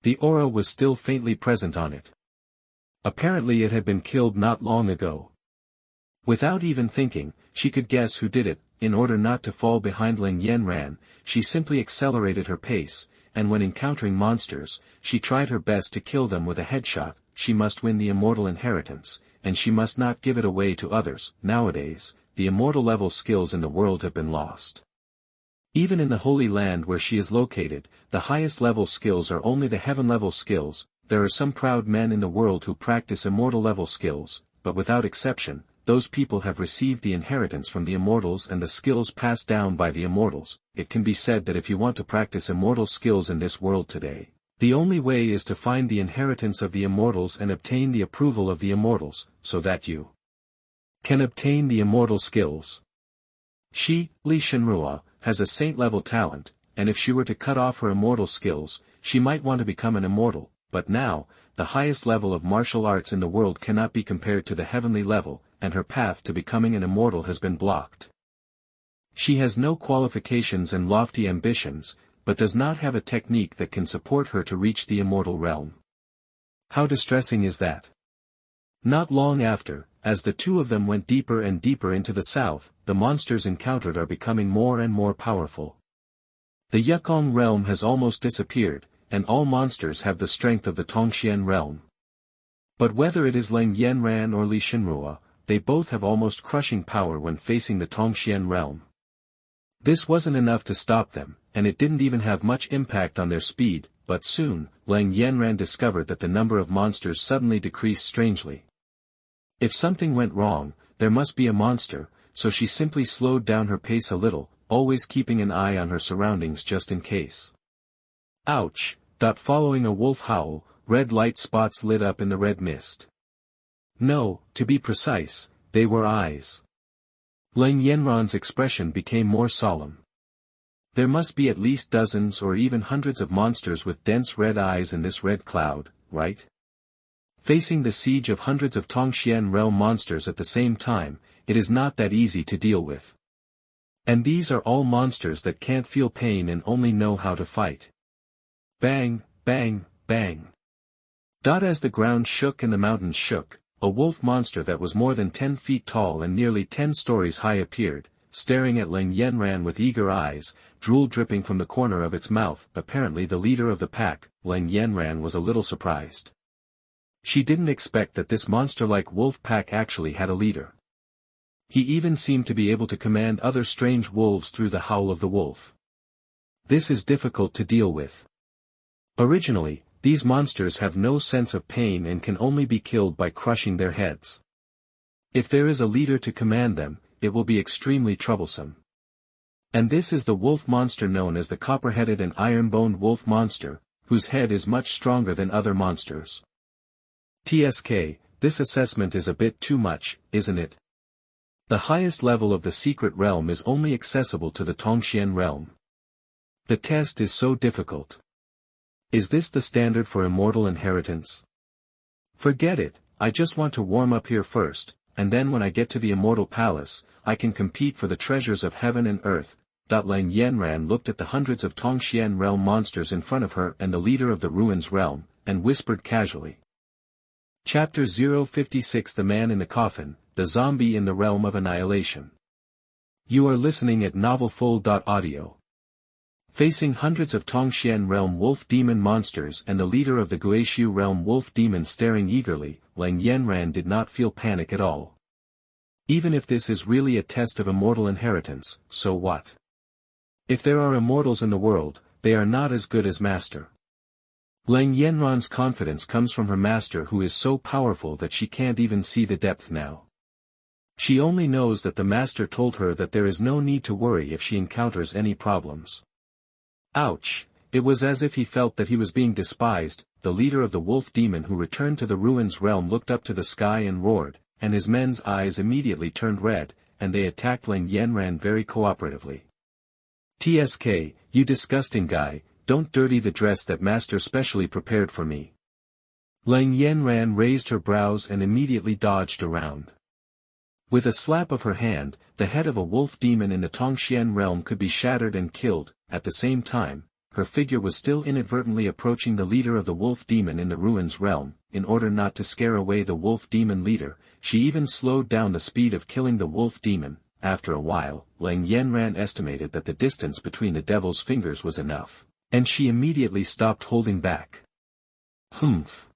The aura was still faintly present on it. Apparently it had been killed not long ago. Without even thinking, she could guess who did it. In order not to fall behind Ling Yanran, she simply accelerated her pace, and when encountering monsters, she tried her best to kill them with a headshot. She must win the immortal inheritance, and she must not give it away to others. Nowadays, the immortal level skills in the world have been lost. Even in the Holy Land where she is located, the highest level skills are only the heaven level skills. There are some proud men in the world who practice immortal level skills, but without exception, those people have received the inheritance from the immortals and the skills passed down by the immortals. It can be said that if you want to practice immortal skills in this world today, the only way is to find the inheritance of the immortals and obtain the approval of the immortals, so that you can obtain the immortal skills. She, Li Shenruo, has a saint-level talent, and if she were to cut off her immortal skills, she might want to become an immortal, but now, the highest level of martial arts in the world cannot be compared to the heavenly level, and her path to becoming an immortal has been blocked. She has no qualifications and lofty ambitions, but does not have a technique that can support her to reach the immortal realm. How distressing is that? Not long after, as the two of them went deeper and deeper into the south, the monsters encountered are becoming more and more powerful. The Yukong realm has almost disappeared, and all monsters have the strength of the Tongxian realm. But whether it is Ling Yanran or Li Shenruo, they both have almost crushing power when facing the Tongxian realm. This wasn't enough to stop them, and it didn't even have much impact on their speed, but soon, Ling Yanran discovered that the number of monsters suddenly decreased strangely. If something went wrong, there must be a monster, so she simply slowed down her pace a little, always keeping an eye on her surroundings just in case. Ouch! Following a wolf howl, red light spots lit up in the red mist. No, to be precise, they were eyes. Ling Yanran's expression became more solemn. There must be at least dozens or even hundreds of monsters with dense red eyes in this red cloud, right? Facing the siege of hundreds of Tongxian realm monsters at the same time, it is not that easy to deal with. And these are all monsters that can't feel pain and only know how to fight. Bang, bang, bang. As the ground shook and the mountains shook, a wolf monster that was more than 10 feet tall and nearly 10 stories high appeared, staring at Ling Yanran with eager eyes, drool dripping from the corner of its mouth. Apparently the leader of the pack, Ling Yanran, was a little surprised. She didn't expect that this monster-like wolf pack actually had a leader. He even seemed to be able to command other strange wolves through the howl of the wolf. This is difficult to deal with. Originally, these monsters have no sense of pain and can only be killed by crushing their heads. If there is a leader to command them, it will be extremely troublesome. And this is the wolf monster known as the copper-headed and iron-boned wolf monster, whose head is much stronger than other monsters. TSK, this assessment is a bit too much, isn't it? The highest level of the secret realm is only accessible to the Tongxian realm. The test is so difficult. Is this the standard for immortal inheritance? Forget it, I just want to warm up here first, and then when I get to the immortal palace, I can compete for the treasures of heaven and earth. Ling Yanran looked at the hundreds of Tongxian realm monsters in front of her and the leader of the ruins realm, and whispered casually. Chapter 056 The Man in the Coffin, the Zombie in the Realm of Annihilation. You are listening at novelfull.audio. Facing hundreds of Tongxian realm wolf demon monsters and the leader of the Guishu realm wolf demon staring eagerly, Ling Yanran did not feel panic at all. Even if this is really a test of immortal inheritance, so what? If there are immortals in the world, they are not as good as Master. Ling Yanran's confidence comes from her master, who is so powerful that she can't even see the depth now. She only knows that the master told her that there is no need to worry if she encounters any problems. Ouch! It was as if he felt that he was being despised. The leader of the wolf demon who returned to the ruins realm looked up to the sky and roared, and his men's eyes immediately turned red, and they attacked Ling Yanran very cooperatively. TSK, you disgusting guy, don't dirty the dress that master specially prepared for me. Lang Yanran raised her brows and immediately dodged around. With a slap of her hand, the head of a wolf demon in the Tongxian realm could be shattered and killed. At the same time, her figure was still inadvertently approaching the leader of the wolf demon in the ruins realm. In order not to scare away the wolf demon leader, she even slowed down the speed of killing the wolf demon. After a while, Lang Yanran estimated that the distance between the devil's fingers was enough, and she immediately stopped holding back. Humph!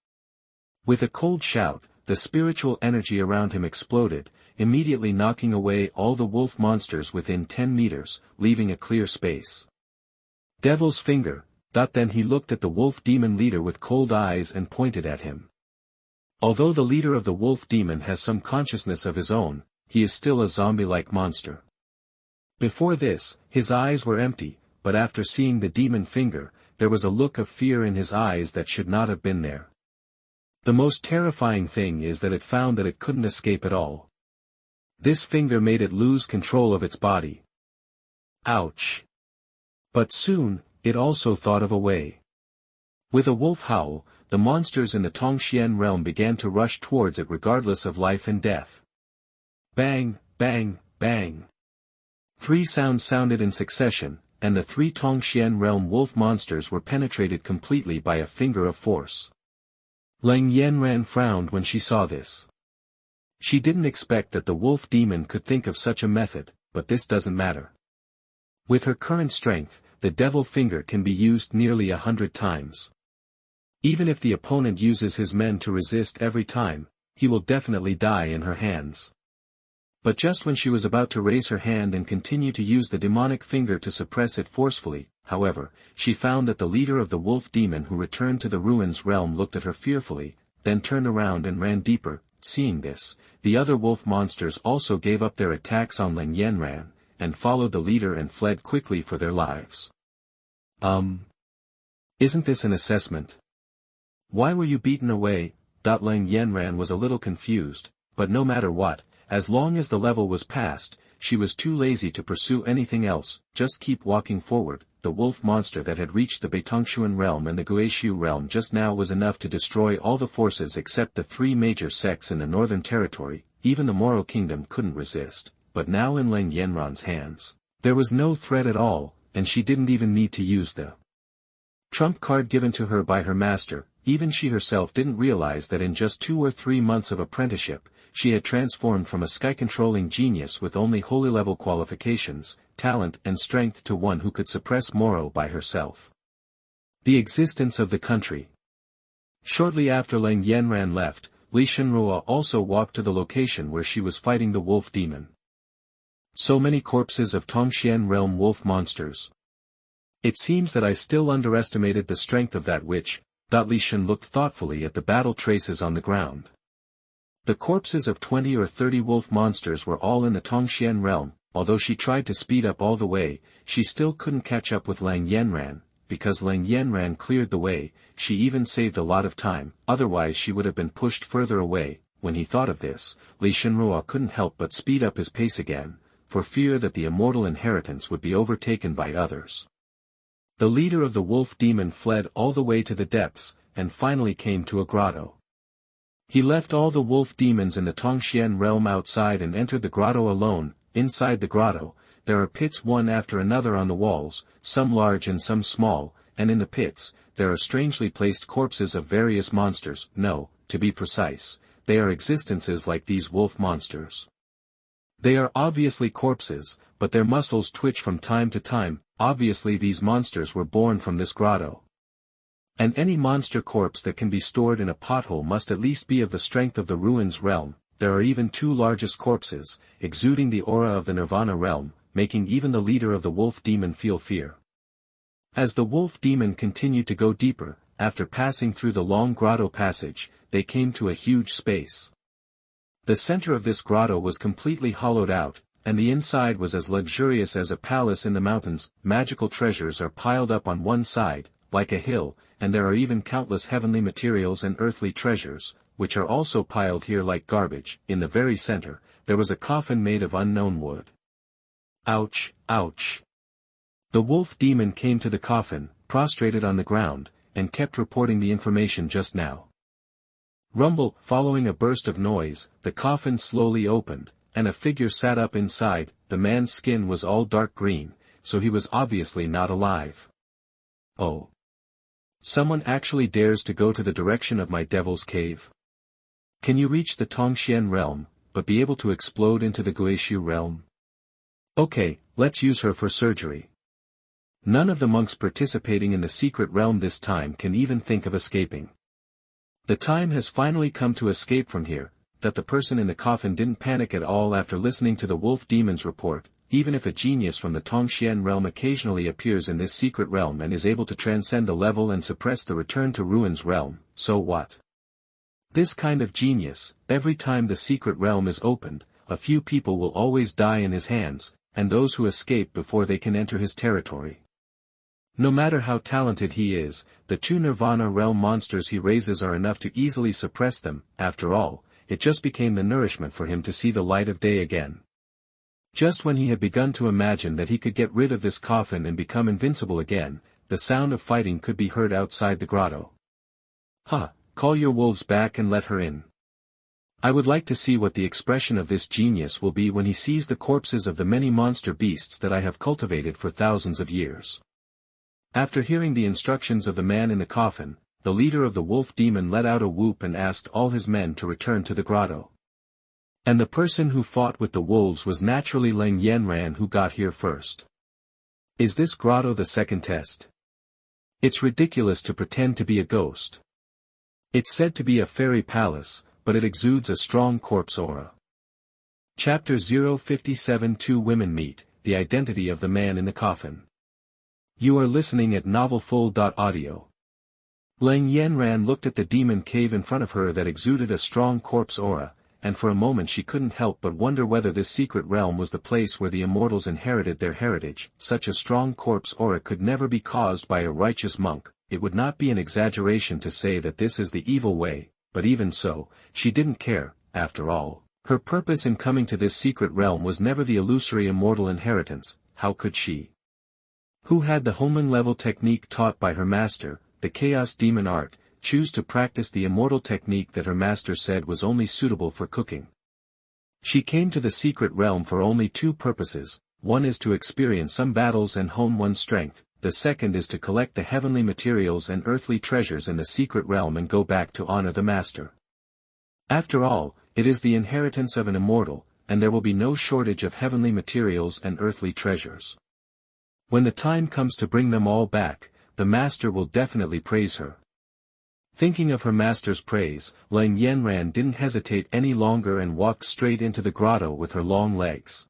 With a cold shout, the spiritual energy around him exploded, immediately knocking away all the wolf monsters within 10 meters, leaving a clear space. Devil's finger. Then he looked at the wolf demon leader with cold eyes and pointed at him. Although the leader of the wolf demon has some consciousness of his own, he is still a zombie-like monster. Before this, his eyes were empty, but after seeing the demon finger, there was a look of fear in his eyes that should not have been there. The most terrifying thing is that it found that it couldn't escape at all. This finger made it lose control of its body. Ouch! But soon, it also thought of a way. With a wolf howl, the monsters in the Tongxian realm began to rush towards it regardless of life and death. Bang, bang, bang. 3 sounds sounded in succession, and the 3 Tongxian realm wolf monsters were penetrated completely by a finger of force. Lang Yanran frowned when she saw this. She didn't expect that the wolf demon could think of such a method, but this doesn't matter. With her current strength, the devil finger can be used nearly 100 times. Even if the opponent uses his men to resist every time, he will definitely die in her hands. But just when she was about to raise her hand and continue to use the demonic finger to suppress it forcefully, however, she found that the leader of the wolf demon who returned to the ruins realm looked at her fearfully, then turned around and ran deeper. Seeing this, the other wolf monsters also gave up their attacks on Lang Yanran, and followed the leader and fled quickly for their lives. Isn't this an assessment? Why were you beaten away? Lang Yanran was a little confused, but no matter what, as long as the level was passed, she was too lazy to pursue anything else. Just keep walking forward. The wolf monster that had reached the Beitongxuan realm and the Guishu realm just now was enough to destroy all the forces except the 3 major sects in the northern territory. Even the Moro kingdom couldn't resist, but now in Lang Yanran's hands, there was no threat at all, and she didn't even need to use the trump card given to her by her master. Even she herself didn't realize that in just 2 or 3 months of apprenticeship, she had transformed from a sky-controlling genius with only holy-level qualifications, talent and strength to one who could suppress Moro by herself. The existence of the country. Shortly after Lang Yanran left, Li Shenruo also walked to the location where she was fighting the wolf demon. So many corpses of Tongxian realm wolf monsters. It seems that I still underestimated the strength of that witch. Li Shen looked thoughtfully at the battle traces on the ground. The corpses of 20 or 30 wolf monsters were all in the Tongxian realm. Although she tried to speed up all the way, she still couldn't catch up with Lang Yanran. Because Lang Yanran cleared the way, she even saved a lot of time, otherwise she would have been pushed further away. When he thought of this, Li Shenruo couldn't help but speed up his pace again, for fear that the immortal inheritance would be overtaken by others. The leader of the wolf demon fled all the way to the depths, and finally came to a grotto. He left all the wolf demons in the Tongxian realm outside and entered the grotto alone. Inside the grotto, there are pits one after another on the walls, some large and some small, and in the pits, there are strangely placed corpses of various monsters. No, to be precise, they are existences like these wolf monsters. They are obviously corpses, but their muscles twitch from time to time. Obviously these monsters were born from this grotto. And any monster corpse that can be stored in a pothole must at least be of the strength of the ruins realm. There are even 2 largest corpses, exuding the aura of the Nirvana realm, making even the leader of the wolf demon feel fear. As the wolf demon continued to go deeper, after passing through the long grotto passage, they came to a huge space. The center of this grotto was completely hollowed out, and the inside was as luxurious as a palace in the mountains. Magical treasures are piled up on one side, like a hill, and there are even countless heavenly materials and earthly treasures, which are also piled here like garbage. In the very center, there was a coffin made of unknown wood. Ouch, ouch. The wolf demon came to the coffin, prostrated on the ground, and kept reporting the information just now. Rumble, following a burst of noise, the coffin slowly opened, and a figure sat up inside. The man's skin was all dark green, so he was obviously not alive. Oh. Someone actually dares to go to the direction of my devil's cave. Can you reach the Tongxian realm, but be able to explode into the Guishu realm? Okay, let's use her for surgery. None of the monks participating in the secret realm this time can even think of escaping. The time has finally come to escape from here. That the person in the coffin didn't panic at all after listening to the wolf demon's report. Even if a genius from the Tongxian realm occasionally appears in this secret realm and is able to transcend the level and suppress the return to ruins realm, so what? This kind of genius, every time the secret realm is opened, a few people will always die in his hands, and those who escape before they can enter his territory. No matter how talented he is, the two Nirvana realm monsters he raises are enough to easily suppress them. After all, it just became the nourishment for him to see the light of day again. Just when he had begun to imagine that he could get rid of this coffin and become invincible again, the sound of fighting could be heard outside the grotto. "Ha, call your wolves back and let her in. I would like to see what the expression of this genius will be when he sees the corpses of the many monster beasts that I have cultivated for thousands of years." After hearing the instructions of the man in the coffin, the leader of the wolf demon let out a whoop and asked all his men to return to the grotto. And the person who fought with the wolves was naturally Leng Yanran, who got here first. Is this grotto the second test? It's ridiculous to pretend to be a ghost. It's said to be a fairy palace, but it exudes a strong corpse aura. Chapter 057. Two women meet, the identity of the man in the coffin. You are listening at novelfull.audio. Leng Yanran looked at the demon cave in front of her that exuded a strong corpse aura, and for a moment she couldn't help but wonder whether this secret realm was the place where the immortals inherited their heritage. Such a strong corpse aura could never be caused by a righteous monk. It would not be an exaggeration to say that this is the evil way, but even so, she didn't care. After all, her purpose in coming to this secret realm was never the illusory immortal inheritance. How could she, who had the Homan-level technique taught by her master, the Chaos Demon art, choose to practice the immortal technique that her master said was only suitable for cooking? She came to the secret realm for only two purposes. One is to experience some battles and hone one's strength, the second is to collect the heavenly materials and earthly treasures in the secret realm and go back to honor the master. After all, it is the inheritance of an immortal, and there will be no shortage of heavenly materials and earthly treasures. When the time comes to bring them all back, the master will definitely praise her. Thinking of her master's praise, Leng Yanran didn't hesitate any longer and walked straight into the grotto with her long legs.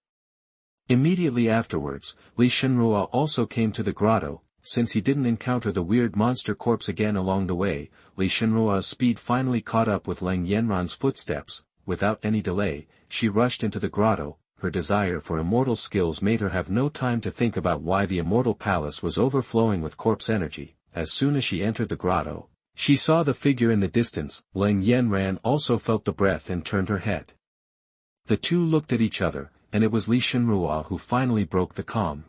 Immediately afterwards, Li Shenruo also came to the grotto. Since he didn't encounter the weird monster corpse again along the way, Li Shenruo's speed finally caught up with Leng Yanran's footsteps. Without any delay, she rushed into the grotto. Her desire for immortal skills made her have no time to think about why the immortal palace was overflowing with corpse energy. As soon as she entered the grotto, she saw the figure in the distance. Leng Yanran also felt the breath and turned her head. The two looked at each other, and it was Li Shenruo who finally broke the calm.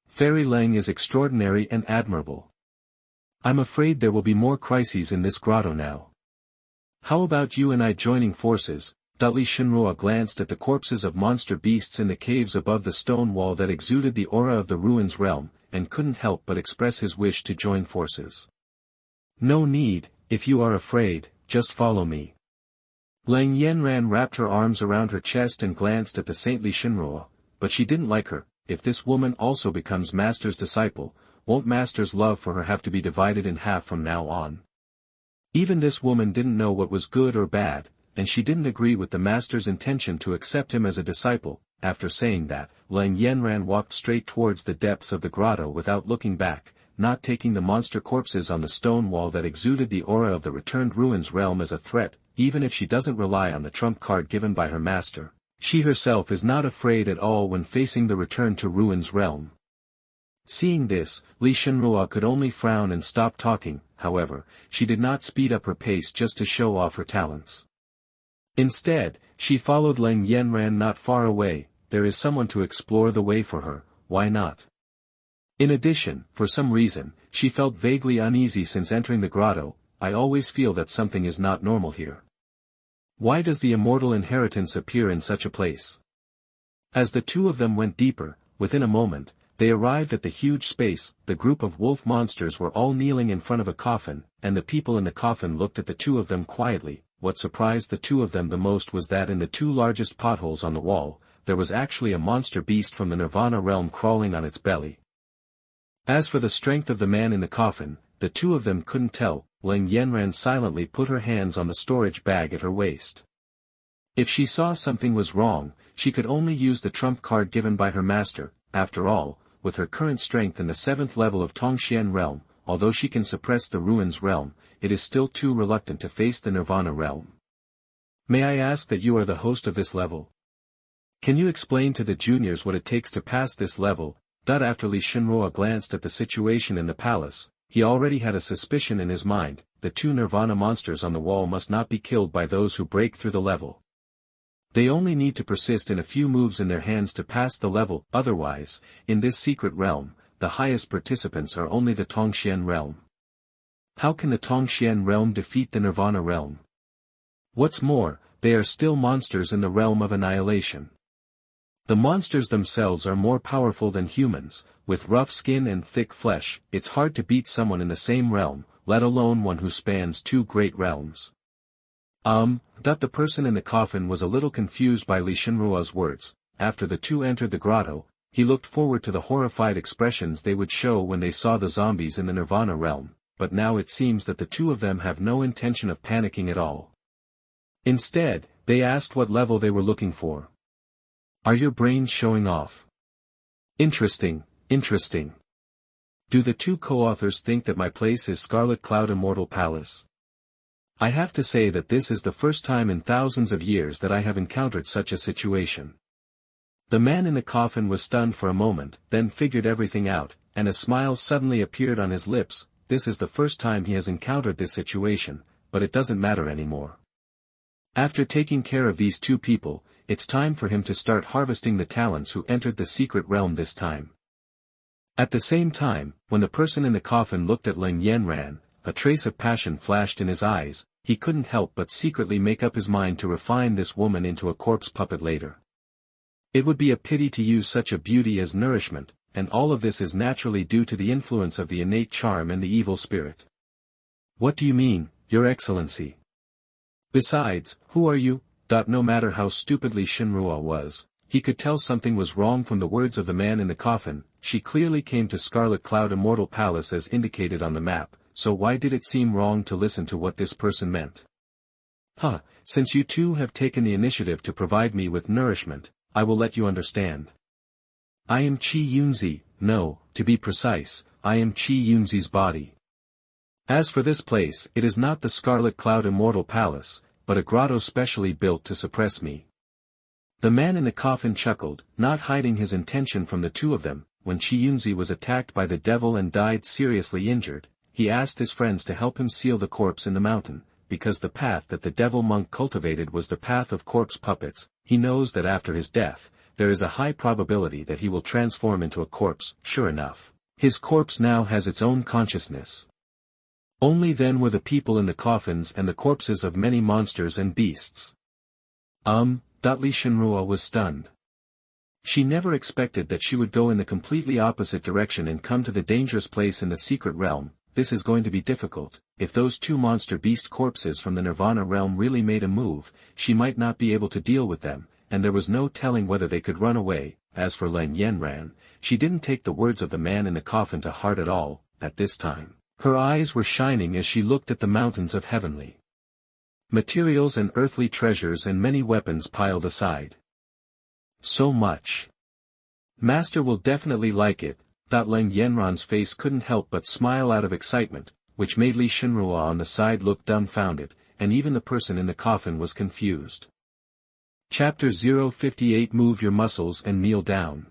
Fairy Leng is extraordinary and admirable. I'm afraid there will be more crises in this grotto now. How about you and I joining forces? Li Shenruo glanced at the corpses of monster beasts in the caves above the stone wall that exuded the aura of the ruins realm, and couldn't help but express his wish to join forces. No need, if you are afraid, just follow me. Leng Yanran wrapped her arms around her chest and glanced at the saintly Shenruo, but she didn't like her. If this woman also becomes Master's disciple, won't Master's love for her have to be divided in half from now on? Even this woman didn't know what was good or bad, and she didn't agree with the Master's intention to accept him as a disciple. After saying that, Leng Yanran walked straight towards the depths of the grotto without looking back, not taking the monster corpses on the stone wall that exuded the aura of the returned ruins realm as a threat. Even if she doesn't rely on the trump card given by her master, she herself is not afraid at all when facing the return to ruins realm. Seeing this, Li Shenruo could only frown and stop talking. However, she did not speed up her pace just to show off her talents. Instead, she followed Leng Yanran not far away. There is someone to explore the way for her, why not? In addition, for some reason, she felt vaguely uneasy since entering the grotto. I always feel that something is not normal here. Why does the immortal inheritance appear in such a place? As the two of them went deeper, within a moment, they arrived at the huge space. The group of wolf monsters were all kneeling in front of a coffin, and the people in the coffin looked at the two of them quietly. What surprised the two of them the most was that in the two largest potholes on the wall, there was actually a monster beast from the Nirvana realm crawling on its belly. As for the strength of the man in the coffin, the two of them couldn't tell. Leng Yanran silently put her hands on the storage bag at her waist. If she saw something was wrong, she could only use the trump card given by her master. After all, with her current strength in the 7th level of Tongxian realm, although she can suppress the ruins realm, it is still too reluctant to face the Nirvana realm. May I ask that you are the host of this level? Can you explain to the juniors what it takes to pass this level? After Li Shenruo glanced at the situation in the palace, he already had a suspicion in his mind. The two Nirvana monsters on the wall must not be killed by those who break through the level. They only need to persist in a few moves in their hands to pass the level. Otherwise, in this secret realm, the highest participants are only the Tongxian realm. How can the Tongxian realm defeat the Nirvana realm? What's more, they are still monsters in the realm of annihilation. The monsters themselves are more powerful than humans. With rough skin and thick flesh, it's hard to beat someone in the same realm, let alone one who spans two great realms. The person in the coffin was a little confused by Li Shenruo's words. After the two entered the grotto, he looked forward to the horrified expressions they would show when they saw the zombies in the Nirvana realm, but now it seems that the two of them have no intention of panicking at all. Instead, they asked what level they were looking for. Are your brains showing off? Interesting, interesting. Do the two co-authors think that my place is Scarlet Cloud Immortal Palace? I have to say that this is the first time in thousands of years that I have encountered such a situation. The man in the coffin was stunned for a moment, then figured everything out, and a smile suddenly appeared on his lips. This is the first time he has encountered this situation, but it doesn't matter anymore. After taking care of these two people, it's time for him to start harvesting the talents who entered the secret realm this time. At the same time, when the person in the coffin looked at Leng Yanran, a trace of passion flashed in his eyes. He couldn't help but secretly make up his mind to refine this woman into a corpse puppet later. It would be a pity to use such a beauty as nourishment, and all of this is naturally due to the influence of the innate charm and the evil spirit. What do you mean, Your Excellency? Besides, who are you? No matter how stupidly Shenruo was, he could tell something was wrong from the words of the man in the coffin. She clearly came to Scarlet Cloud Immortal Palace as indicated on the map, so why did it seem wrong to listen to what this person meant? Since you two have taken the initiative to provide me with nourishment, I will let you understand. I am Qi Yunzi, no, to be precise, I am Qi Yunzi's body. As for this place, it is not the Scarlet Cloud Immortal Palace, but a grotto specially built to suppress me. The man in the coffin chuckled, not hiding his intention from the two of them. When Qi Yunzi was attacked by the devil and died seriously injured, he asked his friends to help him seal the corpse in the mountain, because the path that the devil monk cultivated was the path of corpse puppets. He knows that after his death, there is a high probability that he will transform into a corpse. Sure enough, his corpse now has its own consciousness. Only then were the people in the coffins and the corpses of many monsters and beasts. Li Shenruo was stunned. She never expected that she would go in the completely opposite direction and come to the dangerous place in the secret realm. This is going to be difficult. If those two monster beast corpses from the Nirvana realm really made a move, she might not be able to deal with them, and there was no telling whether they could run away. As for Leng Yanran, she didn't take the words of the man in the coffin to heart at all. At this time, her eyes were shining as she looked at the mountains of heavenly materials and earthly treasures and many weapons piled aside. So much. Master will definitely like it. Leng Yanran's face couldn't help but smile out of excitement, which made Li Shenruo on the side look dumbfounded, and even the person in the coffin was confused. Chapter 058 Move your muscles and kneel down.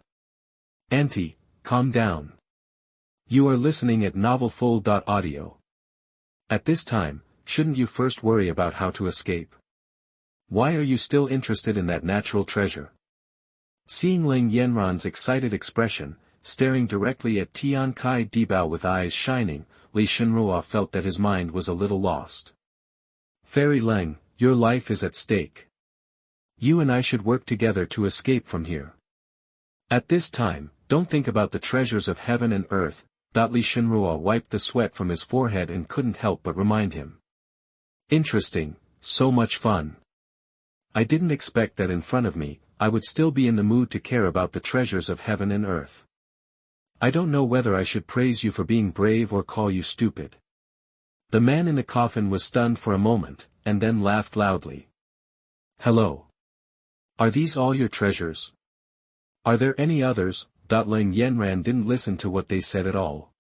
Auntie, calm down. You are listening at novelfull.audio. At this time, shouldn't you first worry about how to escape? Why are you still interested in that natural treasure? Seeing Leng Yanran's excited expression, staring directly at Tian Kai Dibao with eyes shining. Li Shenruo felt that his mind was a little lost. Fairy Leng, your life is at stake. You and I should work together to escape from here. At this time, don't think about the treasures of heaven and earth. Li Shenruo wiped the sweat from his forehead and couldn't help but remind him. Interesting, so much fun. I didn't expect that in front of me, I would still be in the mood to care about the treasures of heaven and earth. I don't know whether I should praise you for being brave or call you stupid. The man in the coffin was stunned for a moment, and then laughed loudly. Hello. Are these all your treasures? Are there any others? Leng Yanran didn't listen to what they said at all.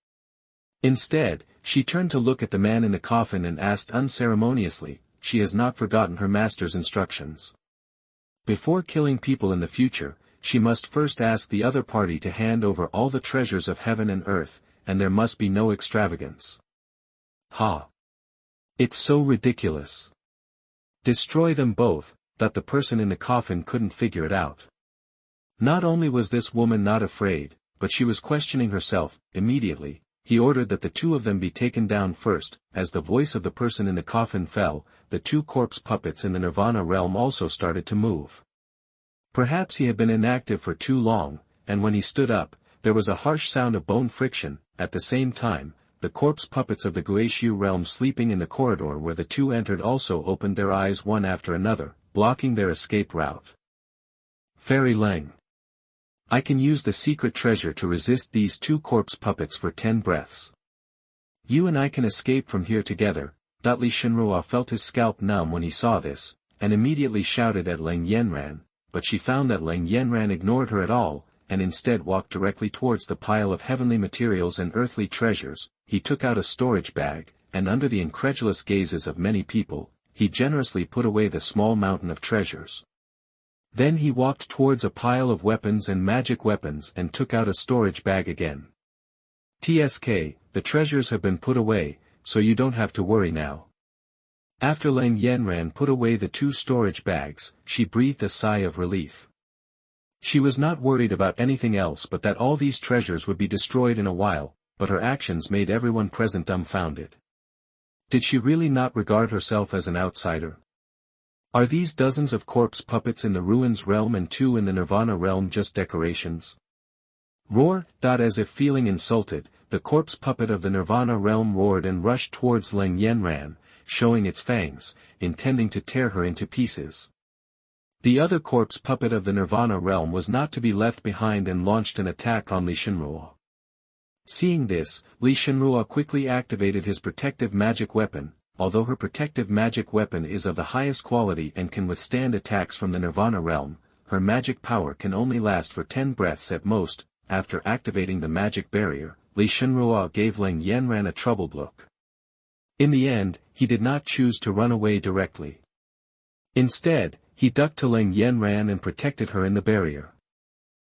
Instead, she turned to look at the man in the coffin and asked unceremoniously, she has not forgotten her master's instructions. Before killing people in the future, she must first ask the other party to hand over all the treasures of heaven and earth, and there must be no extravagance. Ha! It's so ridiculous. Destroy them both, that the person in the coffin couldn't figure it out. Not only was this woman not afraid, but she was questioning herself. Immediately, he ordered that the two of them be taken down first. As the voice of the person in the coffin fell, the two corpse puppets in the Nirvana realm also started to move. Perhaps he had been inactive for too long, and when he stood up, there was a harsh sound of bone friction. At the same time, the corpse puppets of the Guishu realm sleeping in the corridor where the two entered also opened their eyes one after another, blocking their escape route. Fairy Leng. I can use the secret treasure to resist these two corpse puppets for 10 breaths. You and I can escape from here together. Li Shenruo felt his scalp numb when he saw this, and immediately shouted at Leng Yanran, but she found that Leng Yanran ignored her at all, and instead walked directly towards the pile of heavenly materials and earthly treasures. He took out a storage bag, and under the incredulous gazes of many people, he generously put away the small mountain of treasures. Then he walked towards a pile of weapons and magic weapons and took out a storage bag again. TSK, the treasures have been put away, so you don't have to worry now. After Leng Yanran put away the two storage bags, she breathed a sigh of relief. She was not worried about anything else but that all these treasures would be destroyed in a while, but her actions made everyone present dumbfounded. Did she really not regard herself as an outsider? Are these dozens of corpse puppets in the ruins realm and 2 in the Nirvana realm just decorations? Roar! As if feeling insulted, the corpse puppet of the Nirvana realm roared and rushed towards Leng Yanran, showing its fangs, intending to tear her into pieces. The other corpse puppet of the Nirvana realm was not to be left behind and launched an attack on Li Shenruo. Seeing this, Li Shenruo quickly activated his protective magic weapon. Although her protective magic weapon is of the highest quality and can withstand attacks from the Nirvana realm, her magic power can only last for 10 breaths at most. After activating the magic barrier, Li Shenruo gave Leng Yanran a troubled look. In the end, he did not choose to run away directly. Instead, he ducked to Leng Yanran and protected her in the barrier.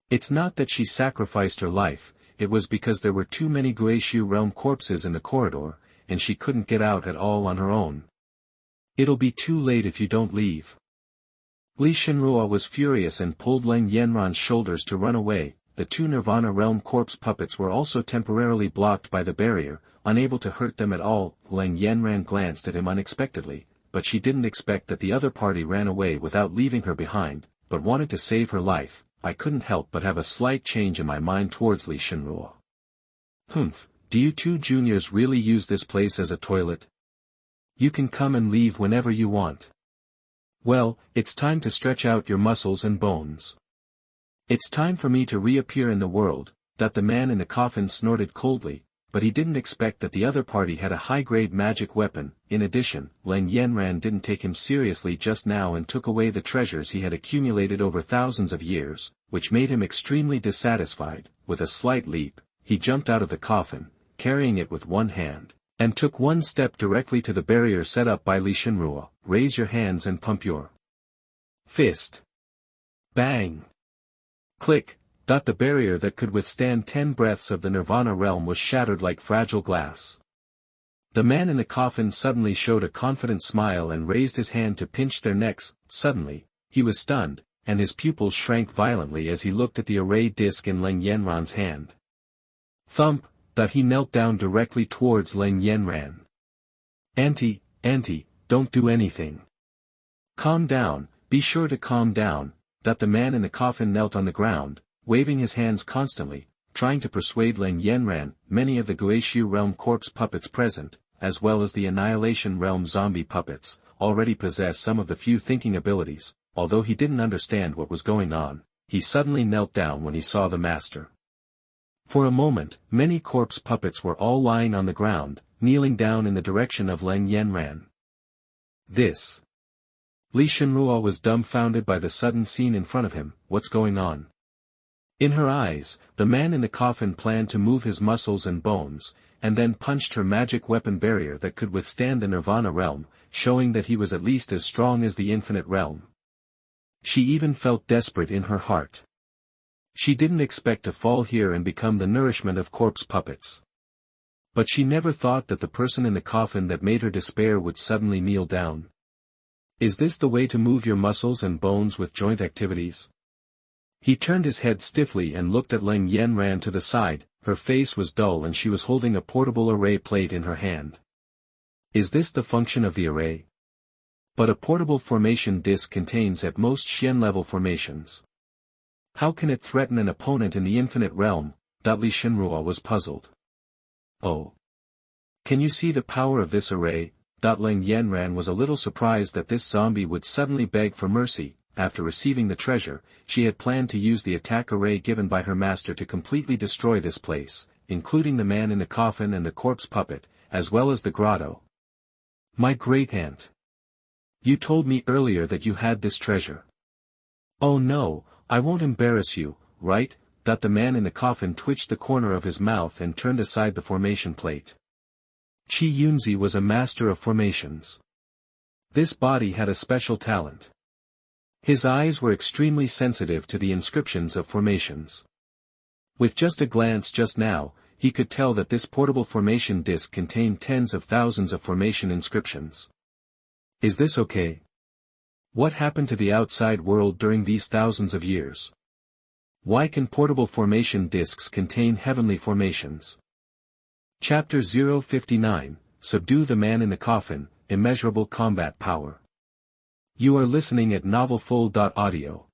It's not that she sacrificed her life, it was because there were too many Guishu realm corpses in the corridor, and she couldn't get out at all on her own. It'll be too late if you don't leave. Li Shenruo was furious and pulled Leng Yanran's shoulders to run away. The 2 Nirvana realm corpse puppets were also temporarily blocked by the barrier, unable to hurt them at all. Leng Yanran glanced at him unexpectedly, but she didn't expect that the other party ran away without leaving her behind, but wanted to save her life. I couldn't help but have a slight change in my mind towards Li Shenruo. Humph. Do you two juniors really use this place as a toilet? You can come and leave whenever you want. Well, it's time to stretch out your muscles and bones. It's time for me to reappear in the world. The man in the coffin snorted coldly, but he didn't expect that the other party had a high-grade magic weapon. In addition, Leng Yanran didn't take him seriously just now and took away the treasures he had accumulated over thousands of years, which made him extremely dissatisfied. With a slight leap, he jumped out of the coffin, carrying it with one hand, and took one step directly to the barrier set up by Li Shenruo. Raise your hands and pump your fist. Bang! Click! The barrier that could withstand 10 breaths of the Nirvana realm was shattered like fragile glass. The man in the coffin suddenly showed a confident smile and raised his hand to pinch their necks. Suddenly, he was stunned, and his pupils shrank violently as he looked at the array disc in Leng Yanran's hand. Thump, that he knelt down directly towards Leng Yanran. Auntie, don't do anything. Calm down, be sure to calm down, that the man in the coffin knelt on the ground, waving his hands constantly, trying to persuade Leng Yanran. Many of the Guishu realm corpse puppets present, as well as the annihilation realm zombie puppets, already possess some of the few thinking abilities. Although he didn't understand what was going on, he suddenly knelt down when he saw the master. For a moment, many corpse puppets were all lying on the ground, kneeling down in the direction of Leng Yanran. This. Li Shenruo was dumbfounded by the sudden scene in front of him. What's going on? In her eyes, the man in the coffin planned to move his muscles and bones, and then punched her magic weapon barrier that could withstand the Nirvana realm, showing that he was at least as strong as the infinite realm. She even felt desperate in her heart. She didn't expect to fall here and become the nourishment of corpse puppets. But she never thought that the person in the coffin that made her despair would suddenly kneel down. Is this the way to move your muscles and bones with joint activities? He turned his head stiffly and looked at Leng Yanran to the side. Her face was dull and she was holding a portable array plate in her hand. Is this the function of the array? But a portable formation disc contains at most Xian-level formations. How can it threaten an opponent in the infinite realm? Li Shenruo was puzzled. Oh. Can you see the power of this array? Leng Yanran was a little surprised that this zombie would suddenly beg for mercy. After receiving the treasure, she had planned to use the attack array given by her master to completely destroy this place, including the man in the coffin and the corpse puppet, as well as the grotto. My great-aunt. You told me earlier that you had this treasure. Oh no, I won't embarrass you, right? The man in the coffin twitched the corner of his mouth and turned aside the formation plate. Qi Yunzi was a master of formations. This body had a special talent. His eyes were extremely sensitive to the inscriptions of formations. With just a glance just now, he could tell that this portable formation disc contained tens of thousands of formation inscriptions. Is this okay? What happened to the outside world during these thousands of years? Why can portable formation discs contain heavenly formations? Chapter 059, Subdue the Man in the Coffin, Immeasurable Combat Power. You are listening at novelfull.audio.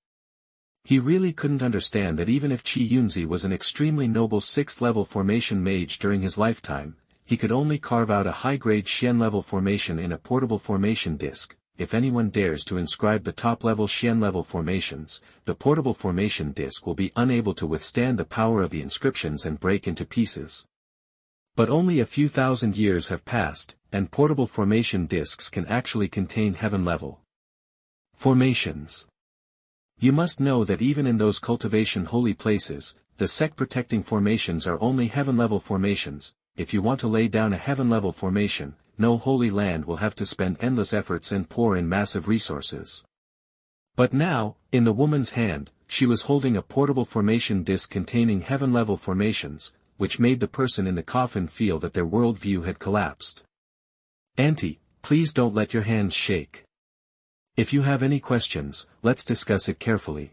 He really couldn't understand that even if Qi Yunzi was an extremely noble 6th-level formation mage during his lifetime, he could only carve out a high-grade Xian-level formation in a portable formation disc. If anyone dares to inscribe the top-level Xian-level formations, the portable formation disc will be unable to withstand the power of the inscriptions and break into pieces. But only a few thousand years have passed, and portable formation discs can actually contain heaven-level formations. You must know that even in those cultivation holy places, the sect-protecting formations are only heaven-level formations. If you want to lay down a heaven-level formation, no holy land will have to spend endless efforts and pour in massive resources. But now, in the woman's hand, she was holding a portable formation disc containing heaven-level formations, which made the person in the coffin feel that their worldview had collapsed. Auntie, please don't let your hands shake. If you have any questions, let's discuss it carefully.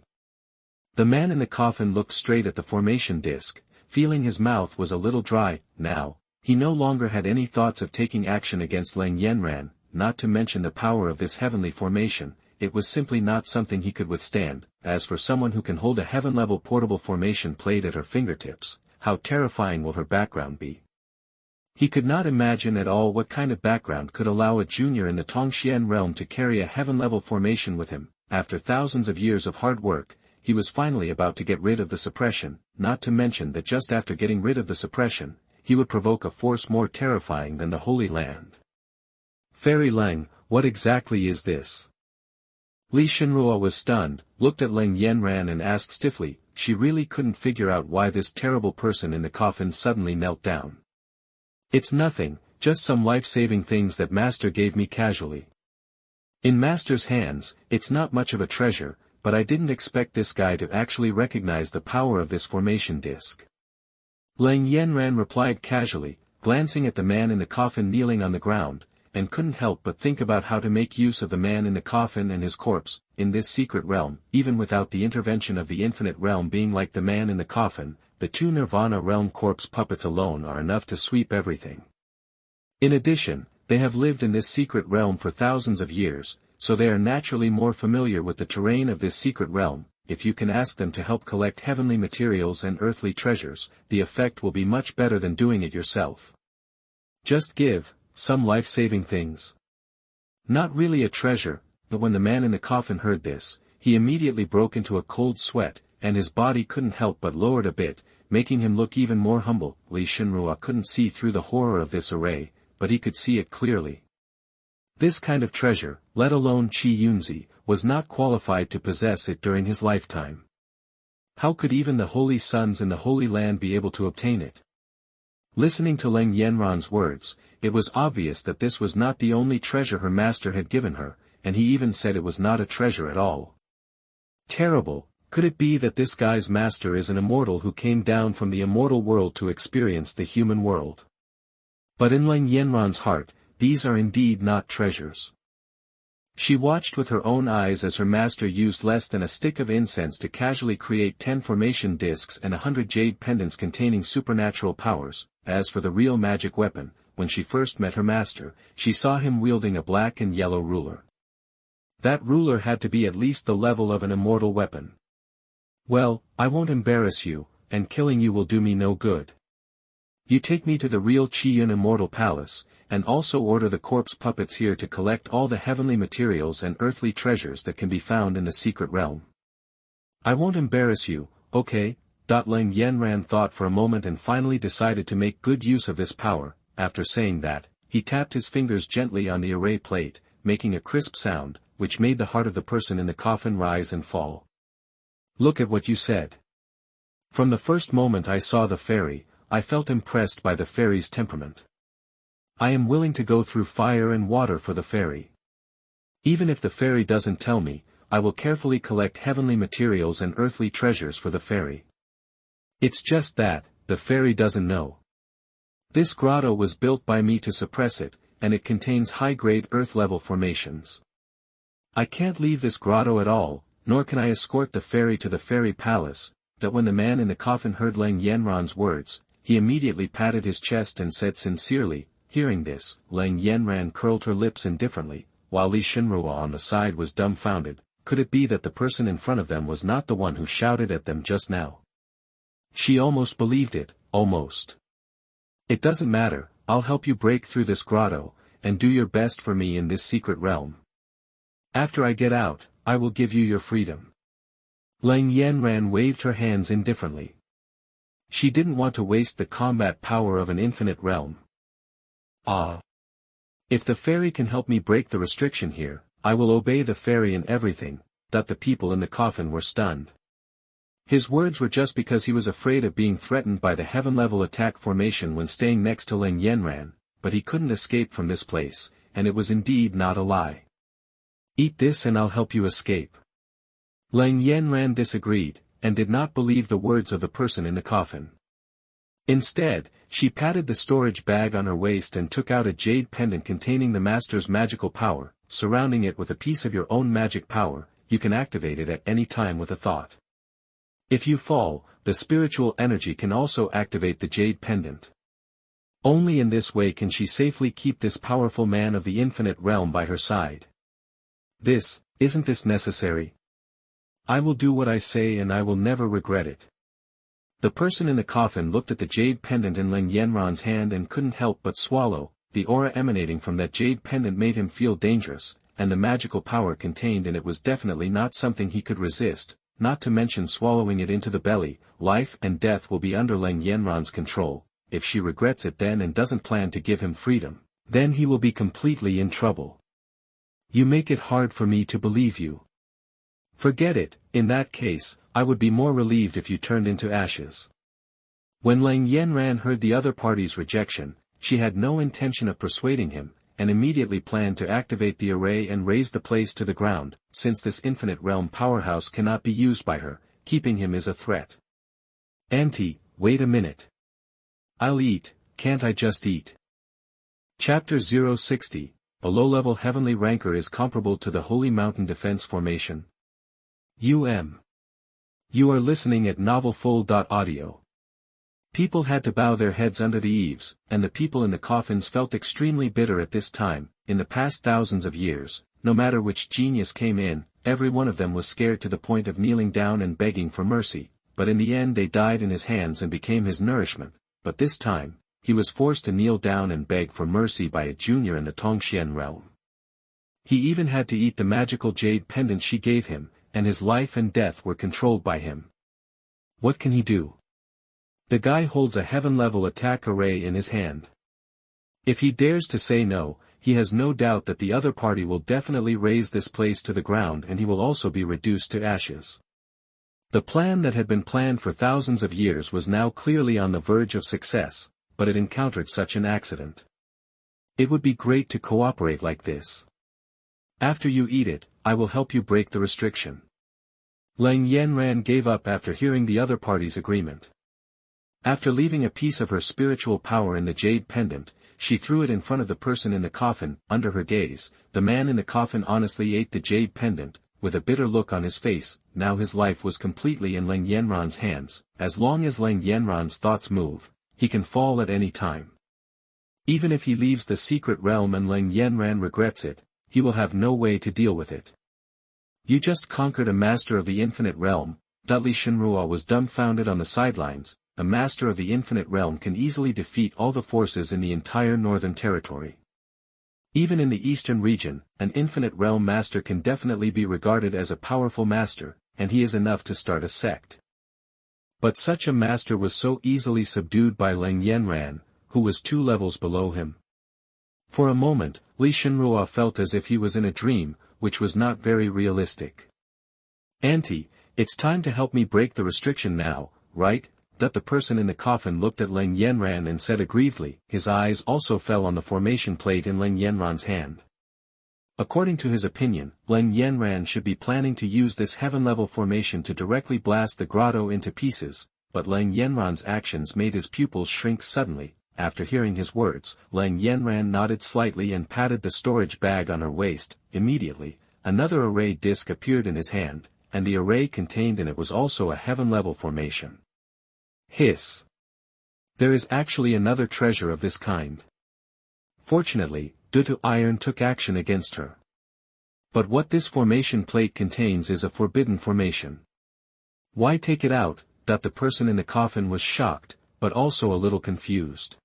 The man in the coffin looked straight at the formation disc, feeling his mouth was a little dry. Now, he no longer had any thoughts of taking action against Leng Yanran, not to mention the power of this heavenly formation. It was simply not something he could withstand. As for someone who can hold a heaven-level portable formation plate at her fingertips, how terrifying will her background be? He could not imagine at all what kind of background could allow a junior in the Tongxian realm to carry a heaven-level formation with him. After thousands of years of hard work, he was finally about to get rid of the suppression, not to mention that just after getting rid of the suppression, he would provoke a force more terrifying than the Holy Land. Fairy Leng, what exactly is this? Li Shenruo was stunned, looked at Leng Yanran and asked stiffly. She really couldn't figure out why this terrible person in the coffin suddenly knelt down. It's nothing, just some life-saving things that Master gave me casually. In Master's hands, it's not much of a treasure, but I didn't expect this guy to actually recognize the power of this formation disc. Leng Yanran replied casually, glancing at the man in the coffin kneeling on the ground, and couldn't help but think about how to make use of the man in the coffin and his corpse, in this secret realm. Even without the intervention of the infinite realm being like the man in the coffin, the two Nirvana realm corpse puppets alone are enough to sweep everything. In addition, they have lived in this secret realm for thousands of years, so they are naturally more familiar with the terrain of this secret realm. If you can ask them to help collect heavenly materials and earthly treasures, the effect will be much better than doing it yourself. Just give some life-saving things. Not really a treasure, but when the man in the coffin heard this, he immediately broke into a cold sweat, and his body couldn't help but lowered a bit, making him look even more humble. Li Shenruo couldn't see through the horror of this array, but he could see it clearly. This kind of treasure, let alone Qi Yunzi, was not qualified to possess it during his lifetime. How could even the holy sons in the Holy Land be able to obtain it? Listening to Leng Yanran's words, it was obvious that this was not the only treasure her master had given her, and he even said it was not a treasure at all. Terrible, could it be that this guy's master is an immortal who came down from the immortal world to experience the human world? But in Leng Yanran's heart, these are indeed not treasures. She watched with her own eyes as her master used less than a stick of incense to casually create 10 formation discs and 100 jade pendants containing supernatural powers. As for the real magic weapon, when she first met her master, she saw him wielding a black and yellow ruler. That ruler had to be at least the level of an immortal weapon. Well, I won't embarrass you, and killing you will do me no good. You take me to the real Qiyun Immortal Palace, and also order the corpse puppets here to collect all the heavenly materials and earthly treasures that can be found in the secret realm. I won't embarrass you, okay? Leng Yanran thought for a moment and finally decided to make good use of this power. After saying that, he tapped his fingers gently on the array plate, making a crisp sound, which made the heart of the person in the coffin rise and fall. Look at what you said. From the first moment I saw the fairy, I felt impressed by the fairy's temperament. I am willing to go through fire and water for the fairy. Even if the fairy doesn't tell me, I will carefully collect heavenly materials and earthly treasures for the fairy. It's just that, the fairy doesn't know. This grotto was built by me to suppress it, and it contains high-grade earth-level formations. I can't leave this grotto at all, nor can I escort the fairy to the fairy palace. That when the man in the coffin heard Leng Yanran's words, he immediately patted his chest and said sincerely. Hearing this, Leng Yanran curled her lips indifferently, while Li Shenruo on the side was dumbfounded. Could it be that the person in front of them was not the one who shouted at them just now? She almost believed it, almost. It doesn't matter, I'll help you break through this grotto, and do your best for me in this secret realm. After I get out, I will give you your freedom. Leng Yanran waved her hands indifferently. She didn't want to waste the combat power of an infinite realm. Ah! If the fairy can help me break the restriction here, I will obey the fairy in everything. That the people in the coffin were stunned. His words were just because he was afraid of being threatened by the heaven-level attack formation when staying next to Leng Yanran, but he couldn't escape from this place, and it was indeed not a lie. Eat this and I'll help you escape. Leng Yanran disagreed, and did not believe the words of the person in the coffin. Instead, she patted the storage bag on her waist and took out a jade pendant containing the master's magical power. Surrounding it with a piece of your own magic power, you can activate it at any time with a thought. If you fall, the spiritual energy can also activate the jade pendant. Only in this way can she safely keep this powerful man of the infinite realm by her side. Isn't this necessary? I will do what I say and I will never regret it. The person in the coffin looked at the jade pendant in Leng Yanran's hand and couldn't help but swallow. The aura emanating from that jade pendant made him feel dangerous, and the magical power contained in it was definitely not something he could resist, not to mention swallowing it into the belly. Life and death will be under Leng Yanran's control. If she regrets it then and doesn't plan to give him freedom, then he will be completely in trouble. You make it hard for me to believe you. Forget it, in that case, I would be more relieved if you turned into ashes. When Leng Yanran heard the other party's rejection, she had no intention of persuading him, and immediately planned to activate the array and raise the place to the ground. Since this infinite realm powerhouse cannot be used by her, keeping him is a threat. Auntie, wait a minute. I'll eat, can't I just eat? Chapter 060, a low-level heavenly ranker is comparable to the Holy Mountain Defense Formation. You are listening at novelfull.audio. People had to bow their heads under the eaves, and the people in the coffins felt extremely bitter at this time. In the past thousands of years, no matter which genius came in, every one of them was scared to the point of kneeling down and begging for mercy, but in the end they died in his hands and became his nourishment. But this time, he was forced to kneel down and beg for mercy by a junior in the Tongxian realm. He even had to eat the magical jade pendant she gave him, and his life and death were controlled by him. What can he do? The guy holds a heaven-level attack array in his hand. If he dares to say no, he has no doubt that the other party will definitely raze this place to the ground and he will also be reduced to ashes. The plan that had been planned for thousands of years was now clearly on the verge of success, but it encountered such an accident. It would be great to cooperate like this. After you eat it, I will help you break the restriction. Lang Yanran gave up after hearing the other party's agreement. After leaving a piece of her spiritual power in the jade pendant, she threw it in front of the person in the coffin. Under her gaze, the man in the coffin honestly ate the jade pendant, with a bitter look on his face. Now his life was completely in Lang Yanran's hands. As long as Lang Yanran's thoughts move, he can fall at any time. Even if he leaves the secret realm and Lang Yanran regrets it, he will have no way to deal with it. You just conquered a master of the infinite realm. Li Shenruo was dumbfounded on the sidelines. A master of the infinite realm can easily defeat all the forces in the entire northern territory. Even in the eastern region, an infinite realm master can definitely be regarded as a powerful master, and he is enough to start a sect. But such a master was so easily subdued by Lang Yanran, who was 2 levels below him. For a moment, Li Shenruo felt as if he was in a dream, which was not very realistic. Auntie, it's time to help me break the restriction now, right? That the person in the coffin looked at Lang Yanran and said aggrievedly. His eyes also fell on the formation plate in Lang Yanran's hand. According to his opinion, Lang Yanran should be planning to use this heaven-level formation to directly blast the grotto into pieces, but Lang Yanran's actions made his pupils shrink suddenly. After hearing his words, Lang Yanran nodded slightly and patted the storage bag on her waist. Immediately, another array disc appeared in his hand, and the array contained in it was also a heaven-level formation. Hiss. There is actually another treasure of this kind. Fortunately, Dutu Iron took action against her. But what this formation plate contains is a forbidden formation. Why take it out? The person in the coffin was shocked, but also a little confused.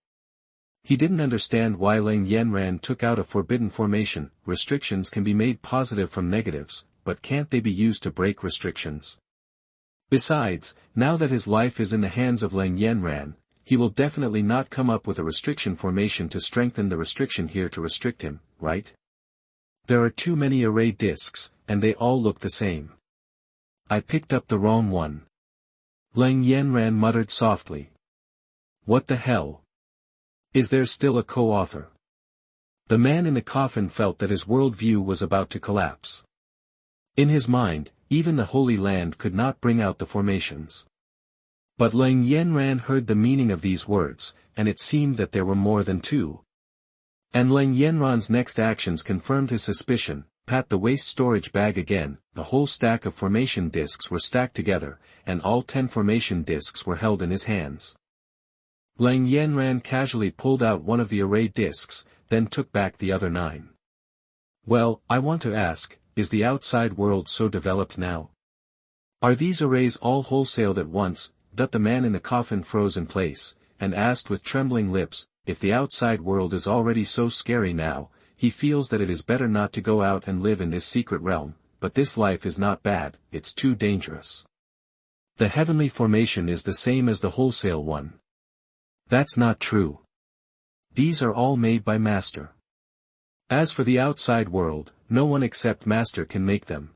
He didn't understand why Lang Yanran took out a forbidden formation. Restrictions can be made positive from negatives, but can't they be used to break restrictions? Besides, now that his life is in the hands of Lang Yanran, he will definitely not come up with a restriction formation to strengthen the restriction here to restrict him, right? There are too many array discs, and they all look the same. I picked up the wrong one. Lang Yanran muttered softly. What the hell? Is there still a co-author? The man in the coffin felt that his worldview was about to collapse. In his mind, even the Holy Land could not bring out the formations. But Lang Yanran heard the meaning of these words, and it seemed that there were more than 2. And Lang Yanran's next actions confirmed his suspicion. Pat the waste storage bag again. The whole stack of formation discs were stacked together, and all 10 formation discs were held in his hands. Lang Yanran casually pulled out one of the array discs, then took back the other 9. Well, I want to ask, is the outside world so developed now? Are these arrays all wholesaled at once? The man in the coffin froze in place, and asked with trembling lips. If the outside world is already so scary now, he feels that it is better not to go out and live in this secret realm, but this life is not bad, it's too dangerous. The heavenly formation is the same as the wholesale one. That's not true. These are all made by Master. As for the outside world, no one except Master can make them.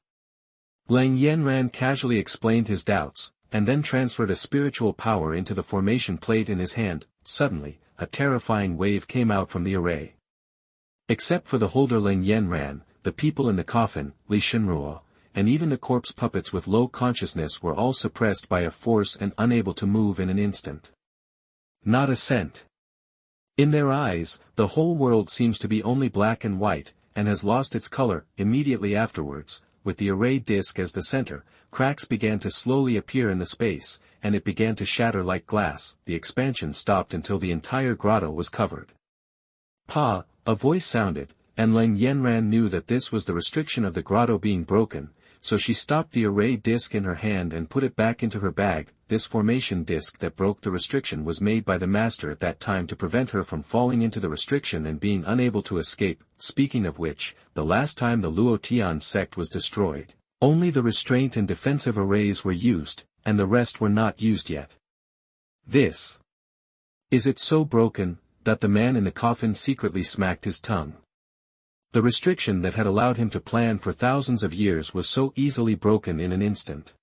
Lang Yanran casually explained his doubts, and then transferred a spiritual power into the formation plate in his hand. Suddenly, a terrifying wave came out from the array. Except for the holder Lang Yanran, the people in the coffin, Li Shenruo, and even the corpse puppets with low consciousness were all suppressed by a force and unable to move in an instant. Not a cent. In their eyes, the whole world seems to be only black and white, and has lost its color. Immediately afterwards, with the array disk as the center, cracks began to slowly appear in the space, and it began to shatter like glass. The expansion stopped until the entire grotto was covered. Pa, a voice sounded, and Leng Yanran knew that this was the restriction of the grotto being broken, so she stopped the array disk in her hand and put it back into her bag. This formation disk that broke the restriction was made by the master at that time to prevent her from falling into the restriction and being unable to escape. Speaking of which, the last time the Luo Tian sect was destroyed, only the restraint and defensive arrays were used, and the rest were not used yet. This. Is it so broken, that the man in the coffin secretly smacked his tongue? The restriction that had allowed him to plan for thousands of years was so easily broken in an instant.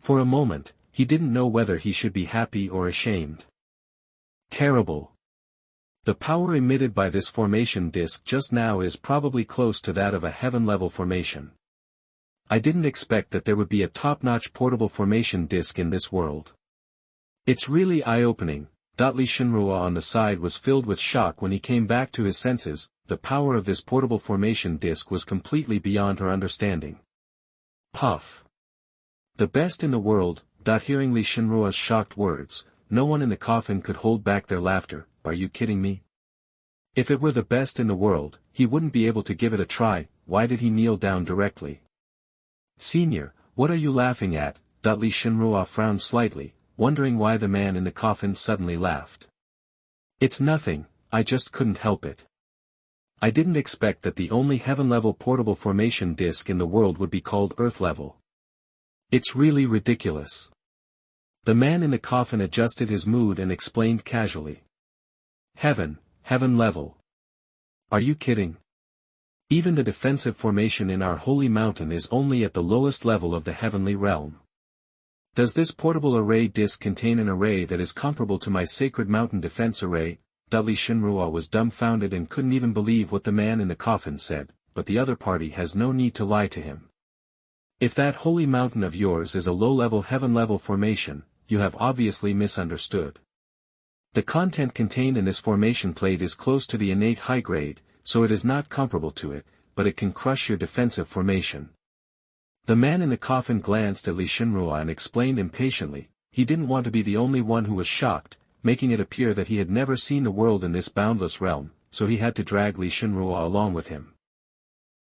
For a moment, he didn't know whether he should be happy or ashamed. Terrible. The power emitted by this formation disk just now is probably close to that of a heaven-level formation. I didn't expect that there would be a top-notch portable formation disk in this world. It's really eye-opening. Li Shenruo on the side was filled with shock when he came back to his senses. The power of this portable formation disk was completely beyond her understanding. Puff. The best in the world. Hearing Li Shenruo's shocked words, no one in the coffin could hold back their laughter. Are you kidding me? If it were the best in the world, he wouldn't be able to give it a try. Why did he kneel down directly? Senior, what are you laughing at? Li Shenruo frowned slightly, wondering why the man in the coffin suddenly laughed. It's nothing, I just couldn't help it. I didn't expect that the only heaven-level portable formation disk in the world would be called Earth-level. It's really ridiculous. The man in the coffin adjusted his mood and explained casually. Heaven level. Are you kidding? Even the defensive formation in our holy mountain is only at the lowest level of the heavenly realm. Does this portable array disk contain an array that is comparable to my sacred mountain defense array? Li Shenruo was dumbfounded and couldn't even believe what the man in the coffin said, but the other party has no need to lie to him. If that holy mountain of yours is a low-level heaven-level formation, you have obviously misunderstood. The content contained in this formation plate is close to the innate high grade, so it is not comparable to it, but it can crush your defensive formation. The man in the coffin glanced at Li Shenruo and explained impatiently. He didn't want to be the only one who was shocked, making it appear that he had never seen the world in this boundless realm, so he had to drag Li Shenruo along with him.